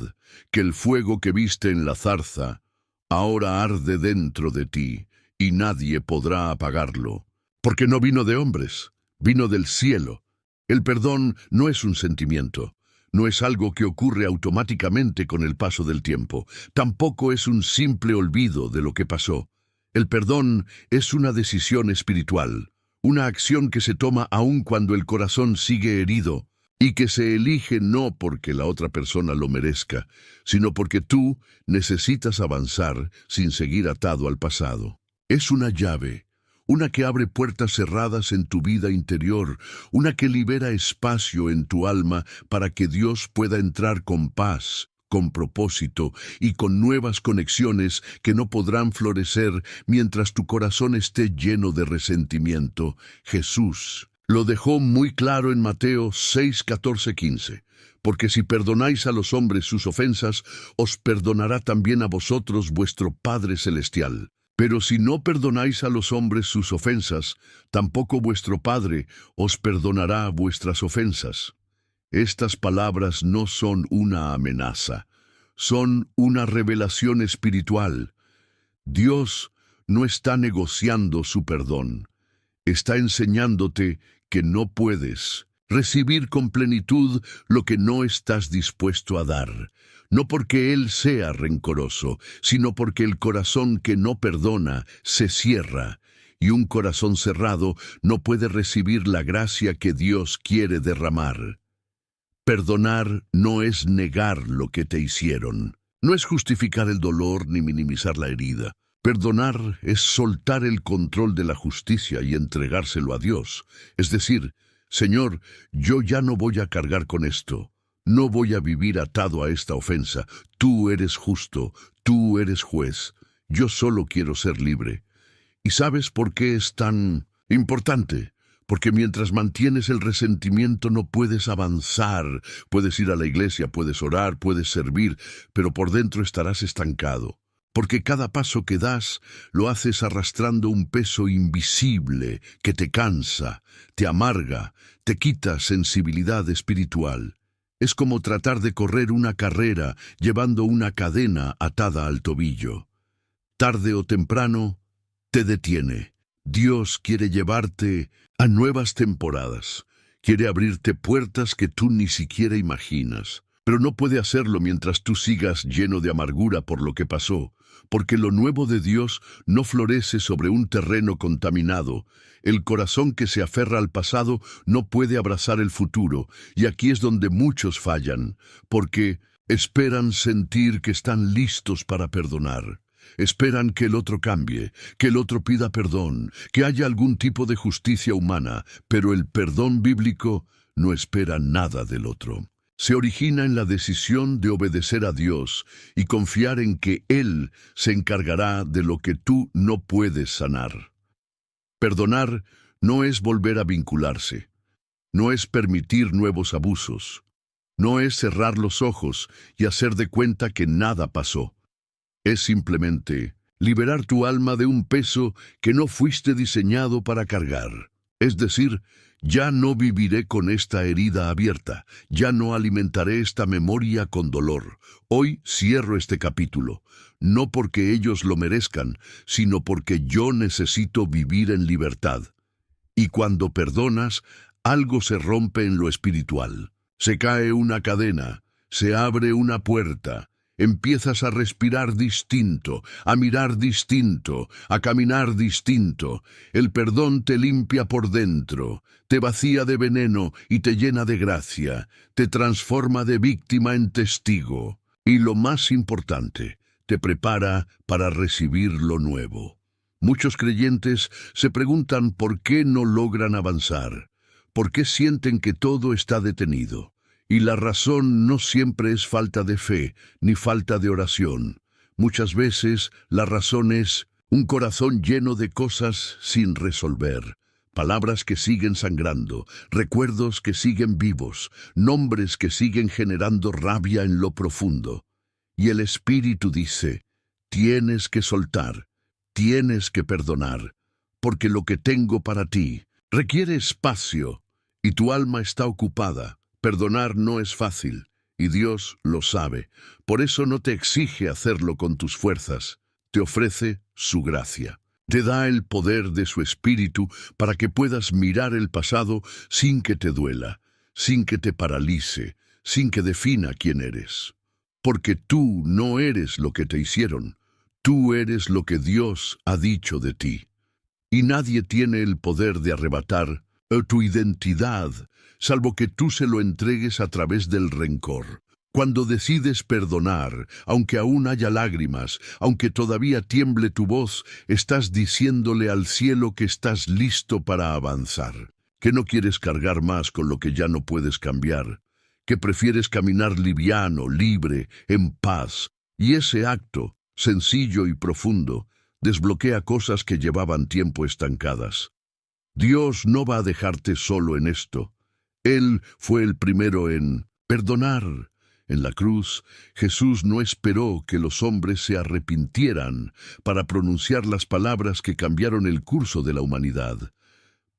que el fuego que viste en la zarza ahora arde dentro de ti y nadie podrá apagarlo, porque no vino de hombres, vino del cielo. El perdón no es un sentimiento, no es algo que ocurre automáticamente con el paso del tiempo, tampoco es un simple olvido de lo que pasó. El perdón es una decisión espiritual, una acción que se toma aun cuando el corazón sigue herido y que se elige no porque la otra persona lo merezca, sino porque tú necesitas avanzar sin seguir atado al pasado. Es una llave, una que abre puertas cerradas en tu vida interior, una que libera espacio en tu alma para que Dios pueda entrar con paz, con propósito y con nuevas conexiones que no podrán florecer mientras tu corazón esté lleno de resentimiento. Jesús lo dejó muy claro en Mateo 6, 14, 15. Porque si perdonáis a los hombres sus ofensas, os perdonará también a vosotros vuestro Padre Celestial. Pero si no perdonáis a los hombres sus ofensas, tampoco vuestro Padre os perdonará vuestras ofensas. Estas palabras no son una amenaza, son una revelación espiritual. Dios no está negociando su perdón, está enseñándote que no puedes recibir con plenitud lo que no estás dispuesto a dar, no porque Él sea rencoroso, sino porque el corazón que no perdona se cierra, y un corazón cerrado no puede recibir la gracia que Dios quiere derramar. Perdonar no es negar lo que te hicieron, no es justificar el dolor ni minimizar la herida. Perdonar es soltar el control de la justicia y entregárselo a Dios. Es decir, Señor, yo ya no voy a cargar con esto, no voy a vivir atado a esta ofensa. Tú eres justo, tú eres juez, yo solo quiero ser libre. ¿Y sabes por qué es tan importante? Porque mientras mantienes el resentimiento no puedes avanzar. Puedes ir a la iglesia, puedes orar, puedes servir, pero por dentro estarás estancado. Porque cada paso que das lo haces arrastrando un peso invisible que te cansa, te amarga, te quita sensibilidad espiritual. Es como tratar de correr una carrera llevando una cadena atada al tobillo. Tarde o temprano, te detiene. Dios quiere llevarte a nuevas temporadas. Quiere abrirte puertas que tú ni siquiera imaginas. pero no puede hacerlo mientras tú sigas lleno de amargura por lo que pasó, porque lo nuevo de Dios no florece sobre un terreno contaminado. El corazón que se aferra al pasado no puede abrazar el futuro, y aquí es donde muchos fallan, porque esperan sentir que están listos para perdonar. Esperan que el otro cambie, que el otro pida perdón, que haya algún tipo de justicia humana, pero el perdón bíblico no espera nada del otro. Se origina en la decisión de obedecer a Dios y confiar en que Él se encargará de lo que tú no puedes sanar. Perdonar no es volver a vincularse, no es permitir nuevos abusos, no es cerrar los ojos y hacer de cuenta que nada pasó. Es simplemente liberar tu alma de un peso que no fuiste diseñado para cargar. Es decir, ya no viviré con esta herida abierta, ya no alimentaré esta memoria con dolor. Hoy cierro este capítulo, no porque ellos lo merezcan, sino porque yo necesito vivir en libertad. Y cuando perdonas, algo se rompe en lo espiritual. Se cae una cadena, se abre una puerta. Empiezas a respirar distinto, a mirar distinto, a caminar distinto. El perdón te limpia por dentro, te vacía de veneno y te llena de gracia, te transforma de víctima en testigo. Y lo más importante, te prepara para recibir lo nuevo. Muchos creyentes se preguntan por qué no logran avanzar, por qué sienten que todo está detenido. Y la razón no siempre es falta de fe, ni falta de oración. Muchas veces la razón es un corazón lleno de cosas sin resolver, palabras que siguen sangrando, recuerdos que siguen vivos, nombres que siguen generando rabia en lo profundo. Y el Espíritu dice, tienes que soltar, tienes que perdonar, porque lo que tengo para ti requiere espacio, y tu alma está ocupada. Perdonar no es fácil, y Dios lo sabe. Por eso no te exige hacerlo con tus fuerzas. Te ofrece su gracia. Te da el poder de su Espíritu para que puedas mirar el pasado sin que te duela, sin que te paralice, sin que defina quién eres. Porque tú no eres lo que te hicieron. Tú eres lo que Dios ha dicho de ti. Y nadie tiene el poder de arrebatar tu identidad, salvo que tú se lo entregues a través del rencor. Cuando decides perdonar, aunque aún haya lágrimas, aunque todavía tiemble tu voz, estás diciéndole al cielo que estás listo para avanzar, que no quieres cargar más con lo que ya no puedes cambiar, que prefieres caminar liviano, libre, en paz. Y ese acto, sencillo y profundo, desbloquea cosas que llevaban tiempo estancadas. Dios no va a dejarte solo en esto. Él fue el primero en perdonar. En la cruz, Jesús no esperó que los hombres se arrepintieran para pronunciar las palabras que cambiaron el curso de la humanidad.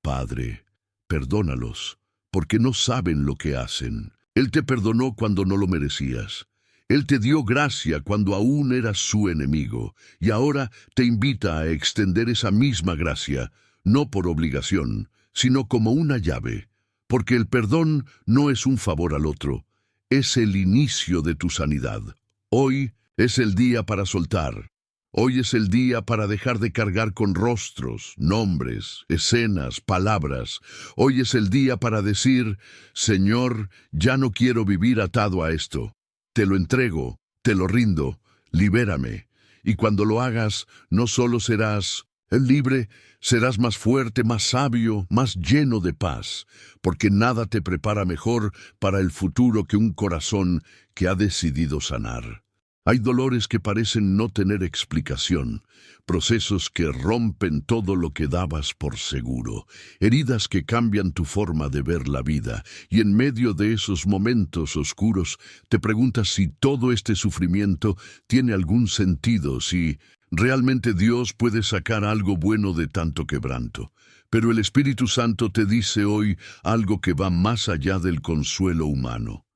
Padre, perdónalos, porque no saben lo que hacen. Él te perdonó cuando no lo merecías. Él te dio gracia cuando aún eras su enemigo, y ahora te invita a extender esa misma gracia, no por obligación, sino como una llave, porque el perdón no es un favor al otro, es el inicio de tu sanidad. Hoy es el día para soltar. Hoy es el día para dejar de cargar con rostros, nombres, escenas, palabras. Hoy es el día para decir, Señor, ya no quiero vivir atado a esto. Te lo entrego, te lo rindo, libérame. Y cuando lo hagas, no solo serás libre, serás más fuerte, más sabio, más lleno de paz, porque nada te prepara mejor para el futuro que un corazón que ha decidido sanar. Hay dolores que parecen no tener explicación, procesos que rompen todo lo que dabas por seguro, heridas que cambian tu forma de ver la vida, y en medio de esos momentos oscuros te preguntas si todo este sufrimiento tiene algún sentido, si realmente Dios puede sacar algo bueno de tanto quebranto. Pero el Espíritu Santo te dice hoy algo que va más allá del consuelo humano.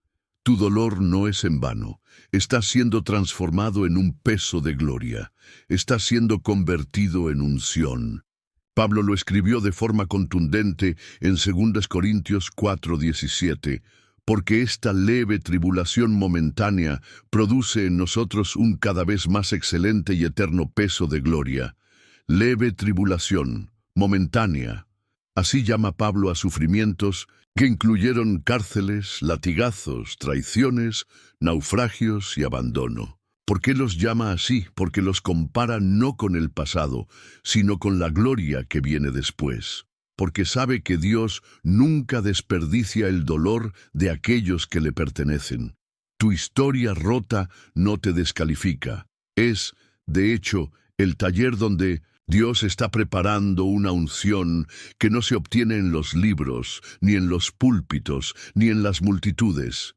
Tu dolor no es en vano. Estás siendo transformado en un peso de gloria. Estás siendo convertido en unción. Pablo lo escribió de forma contundente en 2 Corintios 4:17. porque esta leve tribulación momentánea produce en nosotros un cada vez más excelente y eterno peso de gloria. Leve tribulación, momentánea. Así llama Pablo a sufrimientos que incluyeron cárceles, latigazos, traiciones, naufragios y abandono. ¿Por qué los llama así? Porque los compara no con el pasado, sino con la gloria que viene después. Porque sabe que Dios nunca desperdicia el dolor de aquellos que le pertenecen. Tu historia rota no te descalifica. Es, de hecho, el taller donde Dios está preparando una unción que no se obtiene en los libros, ni en los púlpitos, ni en las multitudes.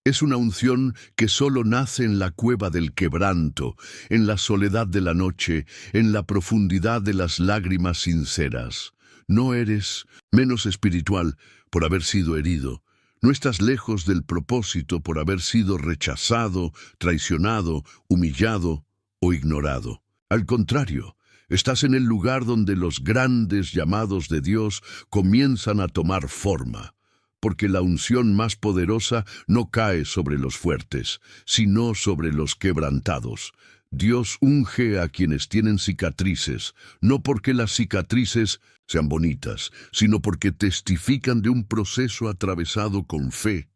Es una unción que solo nace en la cueva del quebranto, en la soledad de la noche, en la profundidad de las lágrimas sinceras. No eres menos espiritual por haber sido herido. No estás lejos del propósito por haber sido rechazado, traicionado, humillado o ignorado. Al contrario, estás en el lugar donde los grandes llamados de Dios comienzan a tomar forma, porque la unción más poderosa no cae sobre los fuertes, sino sobre los quebrantados. Dios unge a quienes tienen cicatrices, no porque las cicatrices sean bonitas, sino porque testifican de un proceso atravesado con fe.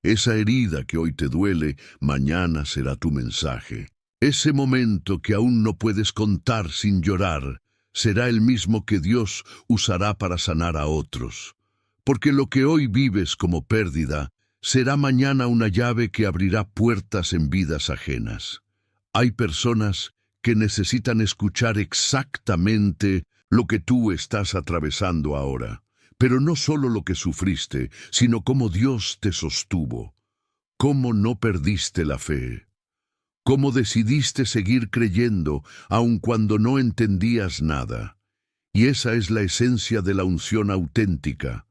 Esa herida que hoy te duele, mañana será tu mensaje. Ese momento que aún no puedes contar sin llorar, será el mismo que Dios usará para sanar a otros. Porque lo que hoy vives como pérdida, será mañana una llave que abrirá puertas en vidas ajenas. Hay personas que necesitan escuchar exactamente lo que tú estás atravesando ahora, pero no solo lo que sufriste, sino cómo Dios te sostuvo, cómo no perdiste la fe, cómo decidiste seguir creyendo aun cuando no entendías nada. Y esa es la esencia de la unción auténtica.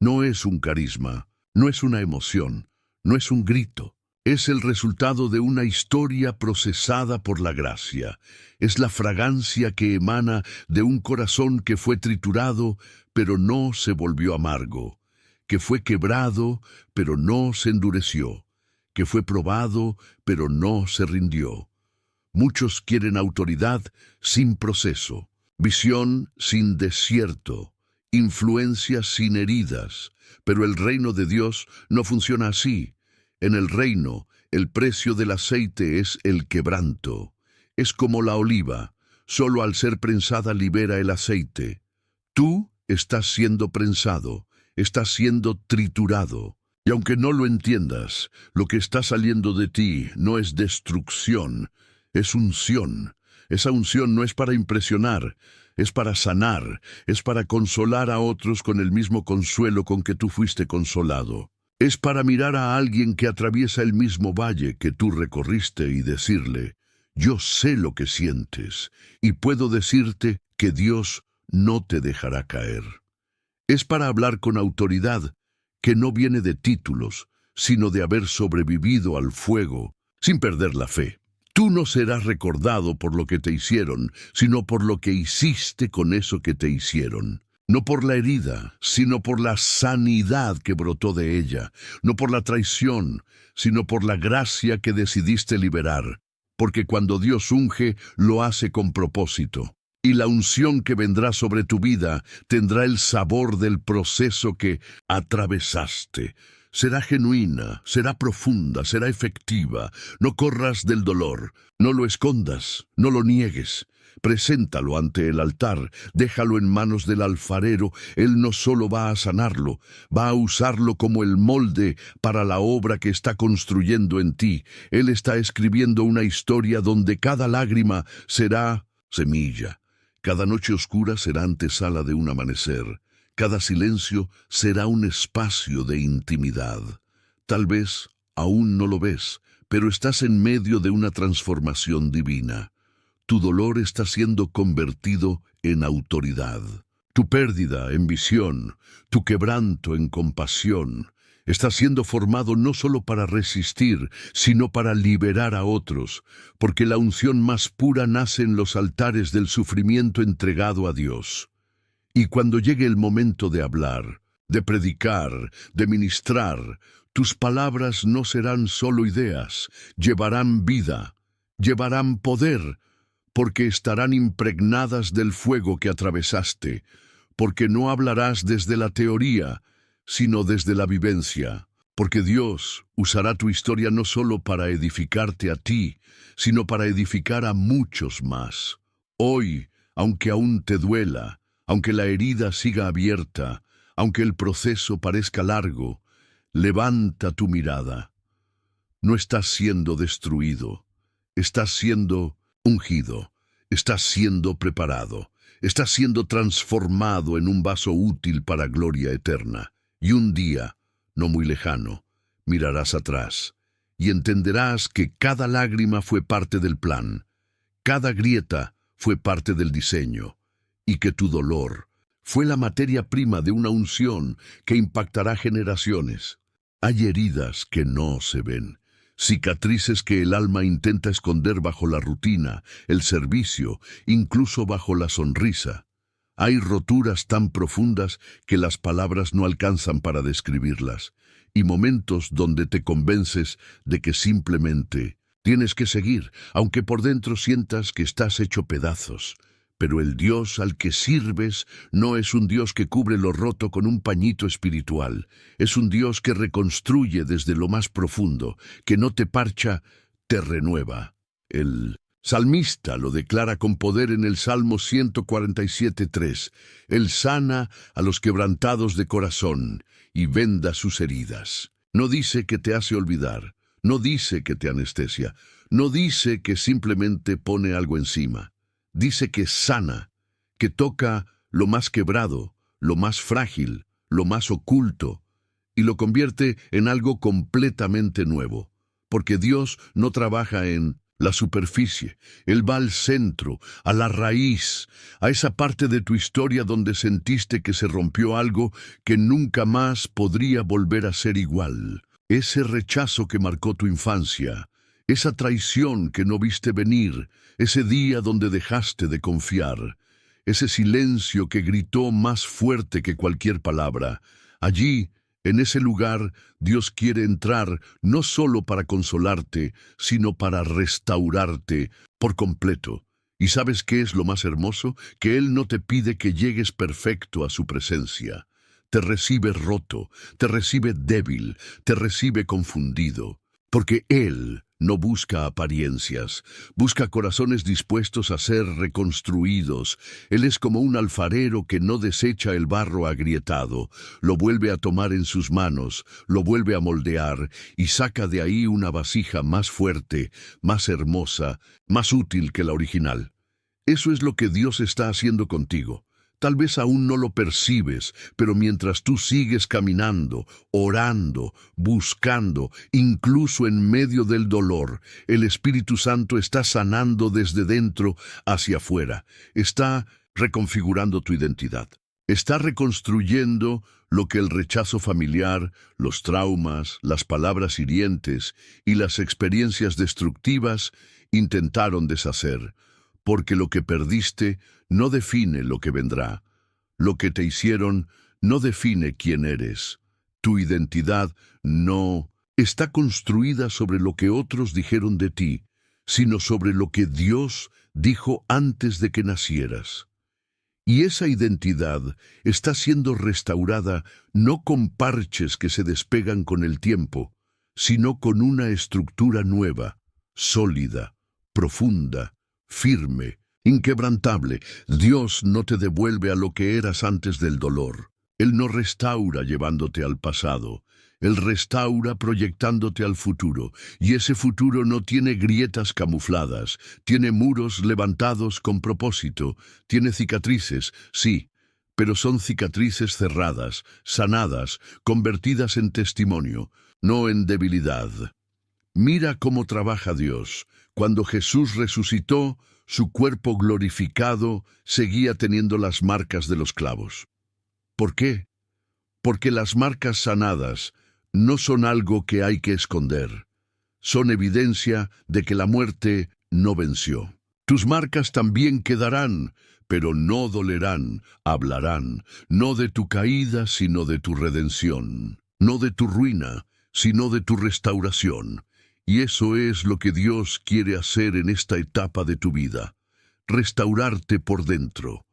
No es un carisma, no es una emoción, no es un grito. Es el resultado de una historia procesada por la gracia. Es la fragancia que emana de un corazón que fue triturado, pero no se volvió amargo, que fue quebrado, pero no se endureció, que fue probado, pero no se rindió. Muchos quieren autoridad sin proceso, visión sin desierto, influencia sin heridas, pero el reino de Dios no funciona así. En el reino, el precio del aceite es el quebranto. Es como la oliva, solo al ser prensada libera el aceite. Tú estás siendo prensado, estás siendo triturado. Y aunque no lo entiendas, lo que está saliendo de ti no es destrucción, es unción. Esa unción no es para impresionar, es para sanar, es para consolar a otros con el mismo consuelo con que tú fuiste consolado. Es para mirar a alguien que atraviesa el mismo valle que tú recorriste y decirle, yo sé lo que sientes y puedo decirte que Dios no te dejará caer. Es para hablar con autoridad que no viene de títulos, sino de haber sobrevivido al fuego sin perder la fe. Tú no serás recordado por lo que te hicieron, sino por lo que hiciste con eso que te hicieron. No por la herida, sino por la sanidad que brotó de ella. No por la traición, sino por la gracia que decidiste liberar. Porque cuando Dios unge, lo hace con propósito. Y la unción que vendrá sobre tu vida tendrá el sabor del proceso que atravesaste. Será genuina, será profunda, será efectiva. No corras del dolor, no lo escondas, no lo niegues. Preséntalo ante el altar, déjalo en manos del alfarero. Él no solo va a sanarlo, va a usarlo como el molde para la obra que está construyendo en ti. Él está escribiendo una historia donde cada lágrima será semilla, cada noche oscura será antesala de un amanecer, cada silencio será un espacio de intimidad. Tal vez aún no lo ves, pero estás en medio de una transformación divina. Tu dolor está siendo convertido en autoridad. Tu pérdida en visión, tu quebranto en compasión, está siendo formado no solo para resistir, sino para liberar a otros, porque la unción más pura nace en los altares del sufrimiento entregado a Dios. Y cuando llegue el momento de hablar, de predicar, de ministrar, Tus palabras no serán solo ideas, llevarán vida, llevarán poder, porque estarán impregnadas del fuego que atravesaste, porque no hablarás desde la teoría, sino desde la vivencia, porque Dios usará tu historia no solo para edificarte a ti, sino para edificar a muchos más. Hoy, aunque aún te duela, aunque la herida siga abierta, aunque el proceso parezca largo, levanta tu mirada. No estás siendo destruido, estás siendo ungido, estás siendo preparado, estás siendo transformado en un vaso útil para gloria eterna. Y un día, no muy lejano, mirarás atrás y entenderás que cada lágrima fue parte del plan, cada grieta fue parte del diseño, y que tu dolor fue la materia prima de una unción que impactará generaciones. Hay heridas que no se ven, cicatrices que el alma intenta esconder bajo la rutina, el servicio, incluso bajo la sonrisa. Hay roturas tan profundas que las palabras no alcanzan para describirlas, y momentos donde te convences de que simplemente tienes que seguir, aunque por dentro sientas que estás hecho pedazos. Pero el Dios al que sirves no es un Dios que cubre lo roto con un pañito espiritual. Es un Dios que reconstruye desde lo más profundo, que no te parcha, te renueva. El salmista lo declara con poder en el Salmo 147:3. Él sana a los quebrantados de corazón y venda sus heridas. No dice que te hace olvidar, no dice que te anestesia, no dice que simplemente pone algo encima. Dice que sana, que toca lo más quebrado, lo más frágil, lo más oculto, y lo convierte en algo completamente nuevo. Porque Dios no trabaja en la superficie, Él va al centro, a la raíz, a esa parte de tu historia donde sentiste que se rompió algo que nunca más podría volver a ser igual. Ese rechazo que marcó tu infancia, esa traición que no viste venir, ese día donde dejaste de confiar, ese silencio que gritó más fuerte que cualquier palabra. Allí, en ese lugar, Dios quiere entrar no solo para consolarte, sino para restaurarte por completo. ¿Y sabes qué es lo más hermoso? Que Él no te pide que llegues perfecto a su presencia. Te recibe roto, te recibe débil, te recibe confundido, porque Él no busca apariencias, busca corazones dispuestos a ser reconstruidos. Él es como un alfarero que no desecha el barro agrietado, lo vuelve a tomar en sus manos, lo vuelve a moldear y saca de ahí una vasija más fuerte, más hermosa, más útil que la original. Eso es lo que Dios está haciendo contigo. Tal vez aún no lo percibes, pero mientras tú sigues caminando, orando, buscando, incluso en medio del dolor, el Espíritu Santo está sanando desde dentro hacia afuera. Está reconfigurando tu identidad. Está reconstruyendo lo que el rechazo familiar, los traumas, las palabras hirientes y las experiencias destructivas intentaron deshacer. Porque lo que perdiste no define lo que vendrá. Lo que te hicieron no define quién eres. Tu identidad no está construida sobre lo que otros dijeron de ti, sino sobre lo que Dios dijo antes de que nacieras. Y esa identidad está siendo restaurada no con parches que se despegan con el tiempo, sino con una estructura nueva, sólida, profunda, firme, inquebrantable. Dios no te devuelve a lo que eras antes del dolor. Él no restaura llevándote al pasado. Él restaura proyectándote al futuro. Y ese futuro no tiene grietas camufladas. Tiene muros levantados con propósito. Tiene cicatrices, sí, pero son cicatrices cerradas, sanadas, convertidas en testimonio, no en debilidad. Mira cómo trabaja Dios. Cuando Jesús resucitó, su cuerpo glorificado seguía teniendo las marcas de los clavos. ¿Por qué? Porque las marcas sanadas no son algo que hay que esconder. Son evidencia de que la muerte no venció. Tus marcas también quedarán, pero no dolerán, hablarán, no de tu caída, sino de tu redención, no de tu ruina, sino de tu restauración. Y eso es lo que Dios quiere hacer en esta etapa de tu vida, restaurarte por dentro.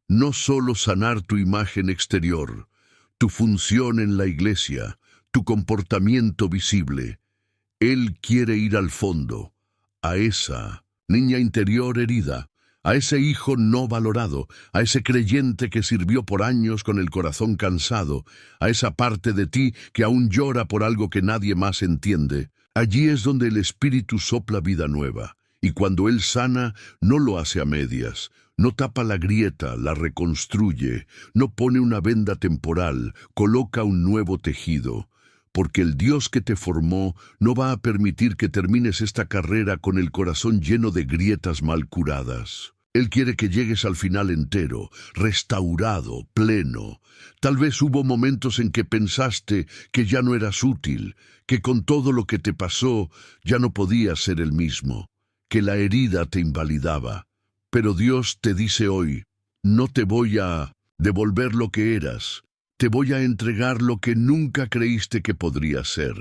No solo sanar tu imagen exterior, tu función en la iglesia, tu comportamiento visible. Él quiere ir al fondo, a esa niña interior herida, a ese hijo no valorado, a ese creyente que sirvió por años con el corazón cansado, a esa parte de ti que aún llora por algo que nadie más entiende. Allí es donde el Espíritu sopla vida nueva, y cuando Él sana, no lo hace a medias, no tapa la grieta, la reconstruye, no pone una venda temporal, coloca un nuevo tejido. Porque el Dios que te formó no va a permitir que termines esta carrera con el corazón lleno de grietas mal curadas. Él quiere que llegues al final entero, restaurado, pleno. Tal vez hubo momentos en que pensaste que ya no eras útil, que con todo lo que te pasó ya no podías ser el mismo, que la herida te invalidaba. Pero Dios te dice hoy, no te voy a devolver lo que eras. Te voy a entregar lo que nunca creíste que podría ser,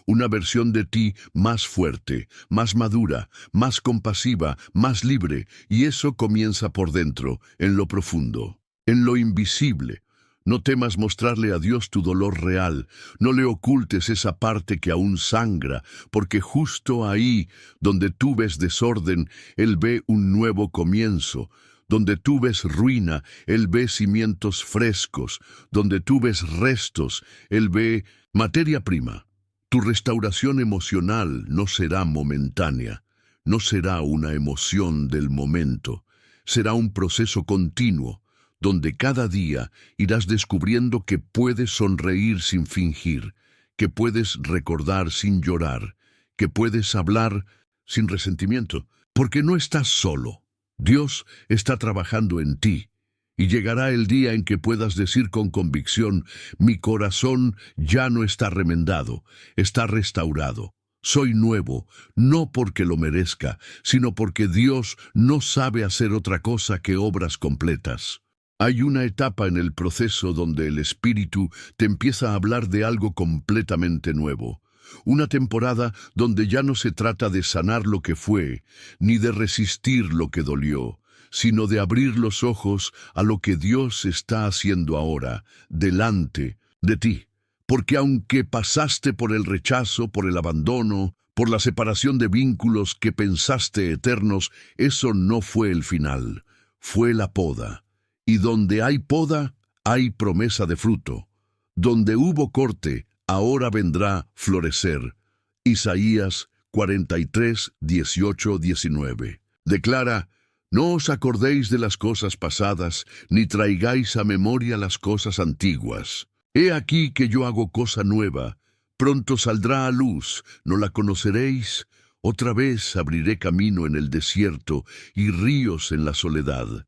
una versión de ti más fuerte, más madura, más compasiva, más libre, y eso comienza por dentro, en lo profundo, en lo invisible. No temas mostrarle a Dios tu dolor real, no le ocultes esa parte que aún sangra, porque justo ahí, donde tú ves desorden, Él ve un nuevo comienzo. Donde tú ves ruina, Él ve cimientos frescos. Donde tú ves restos, Él ve materia prima. Tu restauración emocional no será momentánea, no será una emoción del momento. Será un proceso continuo, donde cada día irás descubriendo que puedes sonreír sin fingir, que puedes recordar sin llorar, que puedes hablar sin resentimiento, porque no estás solo. Dios está trabajando en ti, y llegará el día en que puedas decir con convicción, mi corazón ya no está remendado, está restaurado. Soy nuevo, no porque lo merezca, sino porque Dios no sabe hacer otra cosa que obras completas. Hay una etapa en el proceso donde el Espíritu te empieza a hablar de algo completamente nuevo. Una temporada donde ya no se trata de sanar lo que fue, ni de resistir lo que dolió, sino de abrir los ojos a lo que Dios está haciendo ahora, delante de ti. Porque aunque pasaste por el rechazo, por el abandono, por la separación de vínculos que pensaste eternos, eso no fue el final, fue la poda. Y donde hay poda, hay promesa de fruto. Donde hubo corte, ahora vendrá florecer. Isaías 43, 18, 19. Declara, no os acordéis de las cosas pasadas, ni traigáis a memoria las cosas antiguas. He aquí que yo hago cosa nueva, pronto saldrá a luz, ¿no la conoceréis? Otra vez abriré camino en el desierto y ríos en la soledad.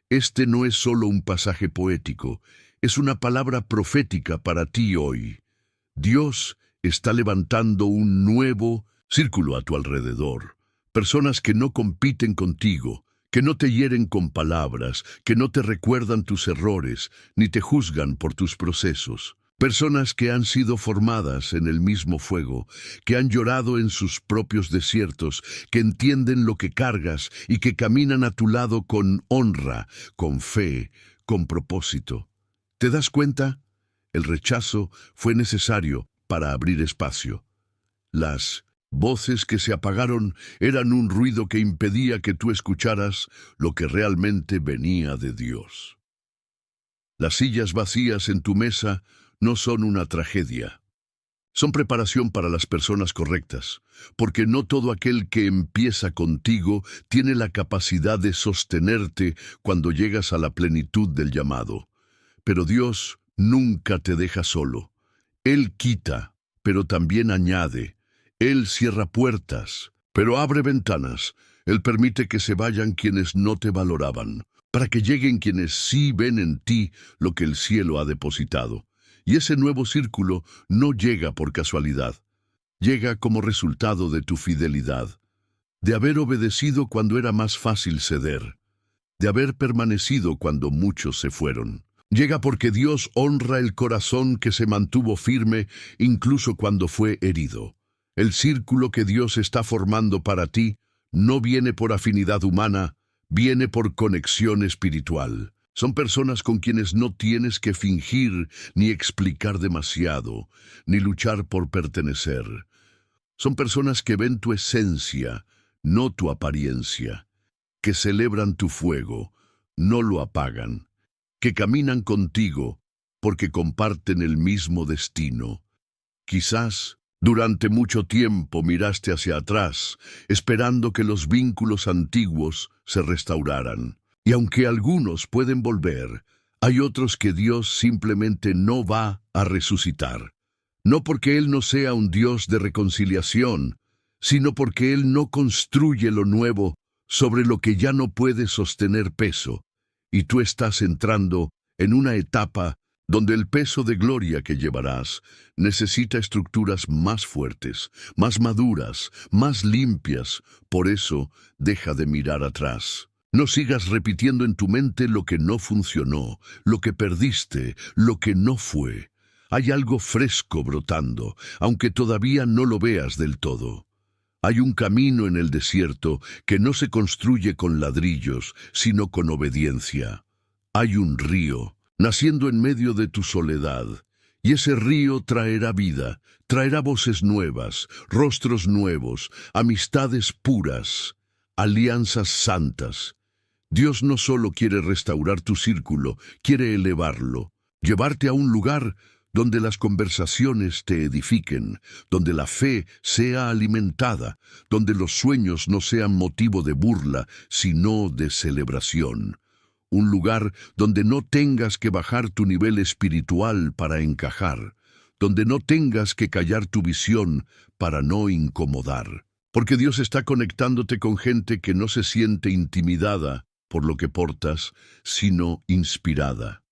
Este no es solo un pasaje poético, es una palabra profética para ti hoy. Dios está levantando un nuevo círculo a tu alrededor. Personas que no compiten contigo, que no te hieren con palabras, que no te recuerdan tus errores, ni te juzgan por tus procesos. Personas que han sido formadas en el mismo fuego, que han llorado en sus propios desiertos, que entienden lo que cargas y que caminan a tu lado con honra, con fe, con propósito. ¿Te das cuenta? El rechazo fue necesario para abrir espacio. Las voces que se apagaron eran un ruido que impedía que tú escucharas lo que realmente venía de Dios. Las sillas vacías en tu mesa no son una tragedia. Son preparación para las personas correctas, porque no todo aquel que empieza contigo tiene la capacidad de sostenerte cuando llegas a la plenitud del llamado. Pero Dios nunca te deja solo. Él quita, pero también añade. Él cierra puertas, pero abre ventanas. Él permite que se vayan quienes no te valoraban, para que lleguen quienes sí ven en ti lo que el cielo ha depositado. Y ese nuevo círculo no llega por casualidad. Llega como resultado de tu fidelidad, de haber obedecido cuando era más fácil ceder, de haber permanecido cuando muchos se fueron. Llega porque Dios honra el corazón que se mantuvo firme incluso cuando fue herido. El círculo que Dios está formando para ti no viene por afinidad humana, viene por conexión espiritual. Son personas con quienes no tienes que fingir ni explicar demasiado, ni luchar por pertenecer. Son personas que ven tu esencia, no tu apariencia, que celebran tu fuego, no lo apagan, que caminan contigo porque comparten el mismo destino. Quizás durante mucho tiempo miraste hacia atrás, esperando que los vínculos antiguos se restauraran. Y aunque algunos pueden volver, hay otros que Dios simplemente no va a resucitar. No porque Él no sea un Dios de reconciliación, sino porque Él no construye lo nuevo sobre lo que ya no puede sostener peso. Y tú estás entrando en una etapa donde el peso de gloria que llevarás necesita estructuras más fuertes, más maduras, más limpias. Por eso, deja de mirar atrás. No sigas repitiendo en tu mente lo que no funcionó, lo que perdiste, lo que no fue. Hay algo fresco brotando, aunque todavía no lo veas del todo. Hay un camino en el desierto que no se construye con ladrillos, sino con obediencia. Hay un río naciendo en medio de tu soledad, y ese río traerá vida, traerá voces nuevas, rostros nuevos, amistades puras, alianzas santas. Dios no solo quiere restaurar tu círculo, quiere elevarlo, llevarte a un lugar donde las conversaciones te edifiquen, donde la fe sea alimentada, donde los sueños no sean motivo de burla, sino de celebración. Un lugar donde no tengas que bajar tu nivel espiritual para encajar, donde no tengas que callar tu visión para no incomodar. Porque Dios está conectándote con gente que no se siente intimidada por lo que portas, sino inspirada.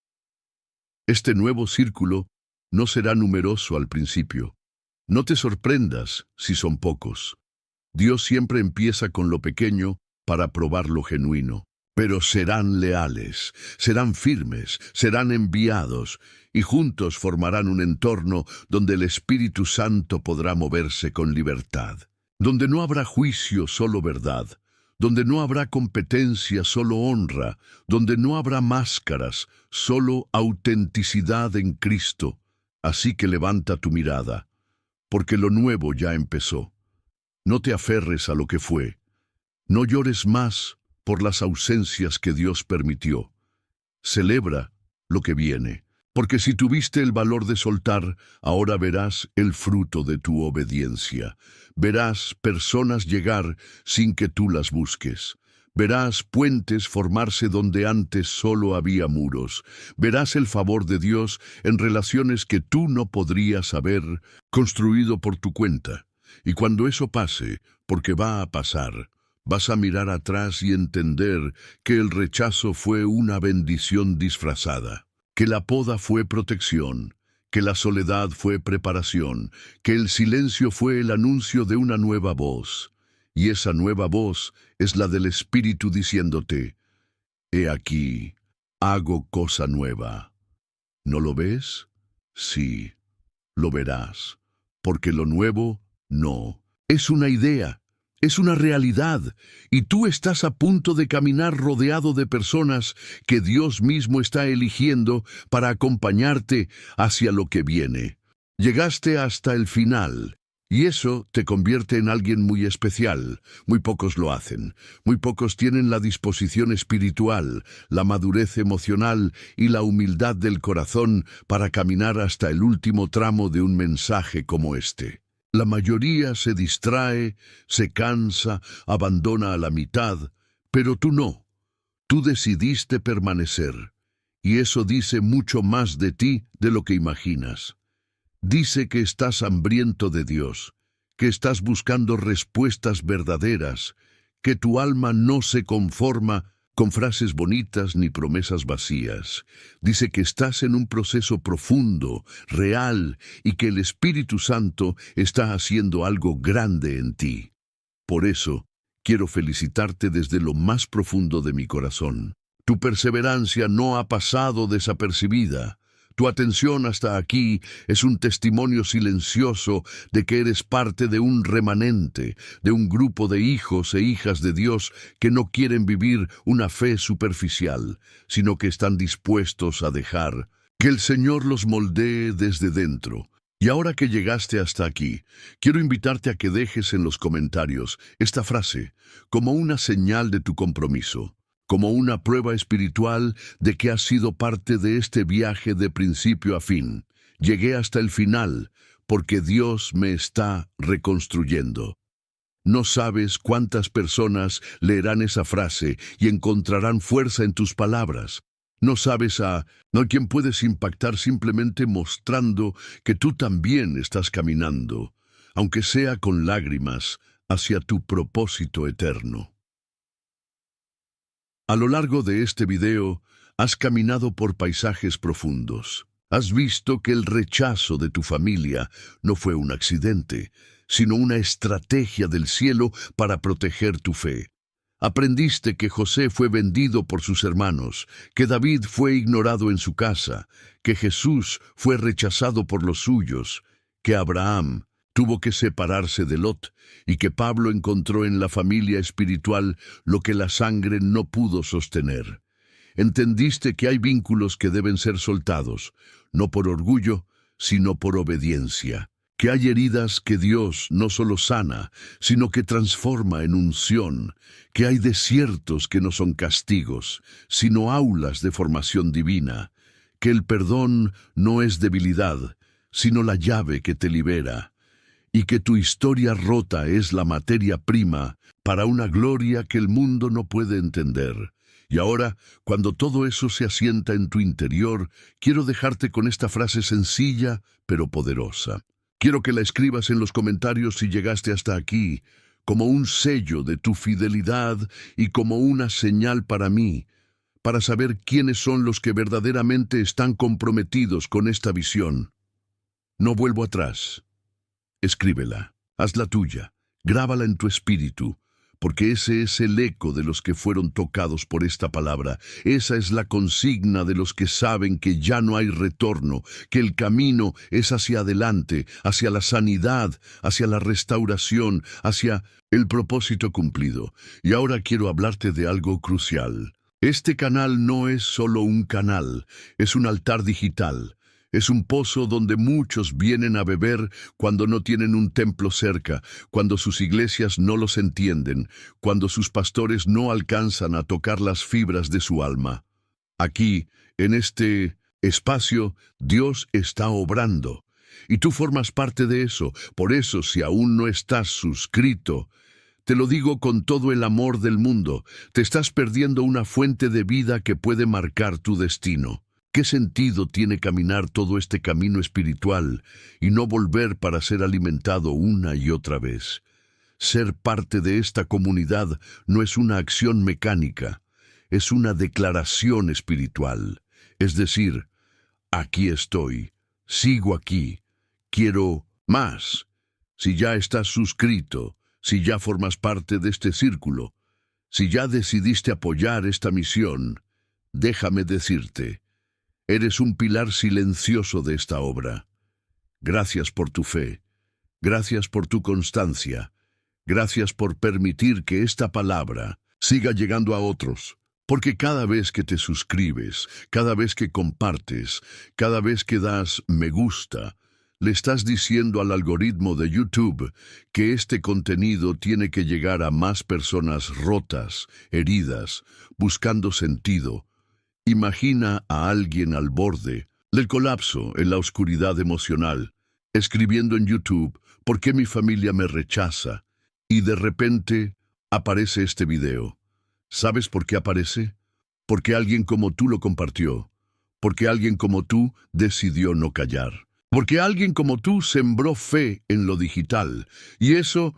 Este nuevo círculo no será numeroso al principio. No te sorprendas si son pocos. Dios siempre empieza con lo pequeño para probar lo genuino. Pero serán leales, serán firmes, serán enviados, y juntos formarán un entorno donde el Espíritu Santo podrá moverse con libertad. Donde no habrá juicio, solo verdad. Donde no habrá competencia, solo honra. Donde no habrá máscaras, solo autenticidad en Cristo. Así que levanta tu mirada, porque lo nuevo ya empezó. No te aferres a lo que fue. No llores más por las ausencias que Dios permitió. Celebra lo que viene, porque si tuviste el valor de soltar, ahora verás el fruto de tu obediencia. Verás personas llegar sin que tú las busques. Verás puentes formarse donde antes solo había muros. Verás el favor de Dios en relaciones que tú no podrías haber construido por tu cuenta. Y cuando eso pase, porque va a pasar, vas a mirar atrás y entender que el rechazo fue una bendición disfrazada, que la poda fue protección, que la soledad fue preparación, que el silencio fue el anuncio de una nueva voz. Y esa nueva voz es la del Espíritu diciéndote: «He aquí, hago cosa nueva». ¿No lo ves? Sí, lo verás, porque lo nuevo no. Es una idea, es una realidad, y tú estás a punto de caminar rodeado de personas que Dios mismo está eligiendo para acompañarte hacia lo que viene. Llegaste hasta el final. Y eso te convierte en alguien muy especial. Muy pocos lo hacen. Muy pocos tienen la disposición espiritual, la madurez emocional y la humildad del corazón para caminar hasta el último tramo de un mensaje como este. La mayoría se distrae, se cansa, abandona a la mitad, pero tú no. Tú decidiste permanecer. Y eso dice mucho más de ti de lo que imaginas. Dice que estás hambriento de Dios, que estás buscando respuestas verdaderas, que tu alma no se conforma con frases bonitas ni promesas vacías. Dice que estás en un proceso profundo, real, y que el Espíritu Santo está haciendo algo grande en ti. Por eso, quiero felicitarte desde lo más profundo de mi corazón, Tu perseverancia no ha pasado desapercibida. Tu atención hasta aquí es un testimonio silencioso de que eres parte de un remanente, de un grupo de hijos e hijas de Dios que no quieren vivir una fe superficial, sino que están dispuestos a dejar que el Señor los moldee desde dentro. Y ahora que llegaste hasta aquí, quiero invitarte a que dejes en los comentarios esta frase como una señal de tu compromiso, como una prueba espiritual de que has sido parte de este viaje de principio a fin. Llegué hasta el final porque Dios me está reconstruyendo. No sabes cuántas personas leerán esa frase y encontrarán fuerza en tus palabras. No sabes a quién puedes impactar simplemente mostrando que tú también estás caminando, aunque sea con lágrimas, hacia tu propósito eterno. A lo largo de este video, has caminado por paisajes profundos. Has visto que el rechazo de tu familia no fue un accidente, sino una estrategia del cielo para proteger tu fe. Aprendiste que José fue vendido por sus hermanos, que David fue ignorado en su casa, que Jesús fue rechazado por los suyos, que Abraham tuvo que separarse de Lot y que Pablo encontró en la familia espiritual lo que la sangre no pudo sostener. Entendiste que hay vínculos que deben ser soltados, no por orgullo, sino por obediencia. Que hay heridas que Dios no solo sana, sino que transforma en unción. Que hay desiertos que no son castigos, sino aulas de formación divina. Que el perdón no es debilidad, sino la llave que te libera. Y que tu historia rota es la materia prima para una gloria que el mundo no puede entender. Y ahora, cuando todo eso se asienta en tu interior, quiero dejarte con esta frase sencilla, pero poderosa. Quiero que la escribas en los comentarios si llegaste hasta aquí, como un sello de tu fidelidad y como una señal para mí, para saber quiénes son los que verdaderamente están comprometidos con esta visión. No vuelvo atrás. Escríbela, hazla tuya, grábala en tu espíritu, porque ese es el eco de los que fueron tocados por esta palabra. Esa es la consigna de los que saben que ya no hay retorno, que el camino es hacia adelante, hacia la sanidad, hacia la restauración, hacia el propósito cumplido. Y ahora quiero hablarte de algo crucial. Este canal no es solo un canal, es un altar digital. Es un pozo donde muchos vienen a beber cuando no tienen un templo cerca, cuando sus iglesias no los entienden, cuando sus pastores no alcanzan a tocar las fibras de su alma. Aquí, en este espacio, Dios está obrando. Y tú formas parte de eso. Por eso, si aún no estás suscrito, te lo digo con todo el amor del mundo, te estás perdiendo una fuente de vida que puede marcar tu destino. ¿Qué sentido tiene caminar todo este camino espiritual y no volver para ser alimentado una y otra vez? Ser parte de esta comunidad no es una acción mecánica, es una declaración espiritual. Es decir, aquí estoy, sigo aquí, quiero más. Si ya estás suscrito, si ya formas parte de este círculo, si ya decidiste apoyar esta misión, déjame decirte, eres un pilar silencioso de esta obra. Gracias por tu fe, gracias por tu constancia, gracias por permitir que esta palabra siga llegando a otros, porque cada vez que te suscribes, cada vez que compartes, cada vez que das me gusta, le estás diciendo al algoritmo de YouTube que este contenido tiene que llegar a más personas rotas, heridas, buscando sentido. Imagina a alguien al borde del colapso en la oscuridad emocional, escribiendo en YouTube, ¿por qué mi familia me rechaza? Y de repente aparece este video. ¿Sabes por qué aparece? Porque alguien como tú lo compartió. Porque alguien como tú decidió no callar. Porque alguien como tú sembró fe en lo digital. Y eso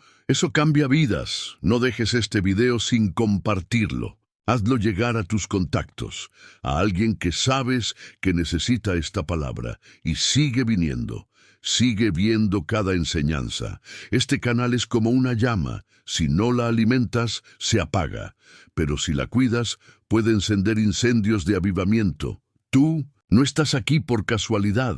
cambia vidas. No dejes este video sin compartirlo. Hazlo llegar a tus contactos, a alguien que sabes que necesita esta palabra, y sigue viniendo. Sigue viendo cada enseñanza. Este canal es como una llama. Si no la alimentas, se apaga. Pero si la cuidas, puede encender incendios de avivamiento. Tú no estás aquí por casualidad.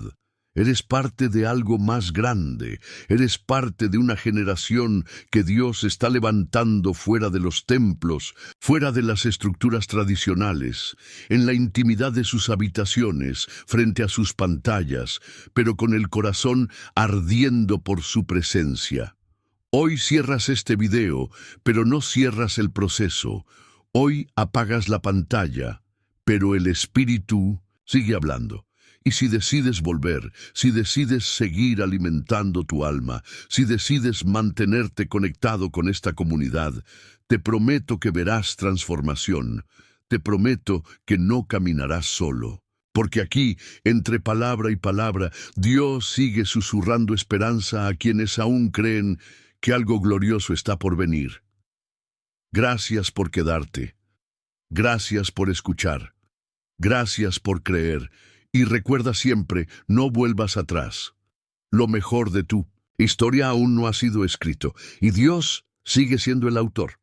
Eres parte de algo más grande. Eres parte de una generación que Dios está levantando fuera de los templos, fuera de las estructuras tradicionales, en la intimidad de sus habitaciones, frente a sus pantallas, pero con el corazón ardiendo por su presencia. Hoy cierras este video, pero no cierras el proceso. Hoy apagas la pantalla, pero el Espíritu sigue hablando. Y si decides volver, si decides seguir alimentando tu alma, si decides mantenerte conectado con esta comunidad, te prometo que verás transformación. Te prometo que no caminarás solo. Porque aquí, entre palabra y palabra, Dios sigue susurrando esperanza a quienes aún creen que algo glorioso está por venir. Gracias por quedarte. Gracias por escuchar. Gracias por creer. Y recuerda siempre, no vuelvas atrás. Lo mejor de tu historia aún no ha sido escrito, y Dios sigue siendo el autor.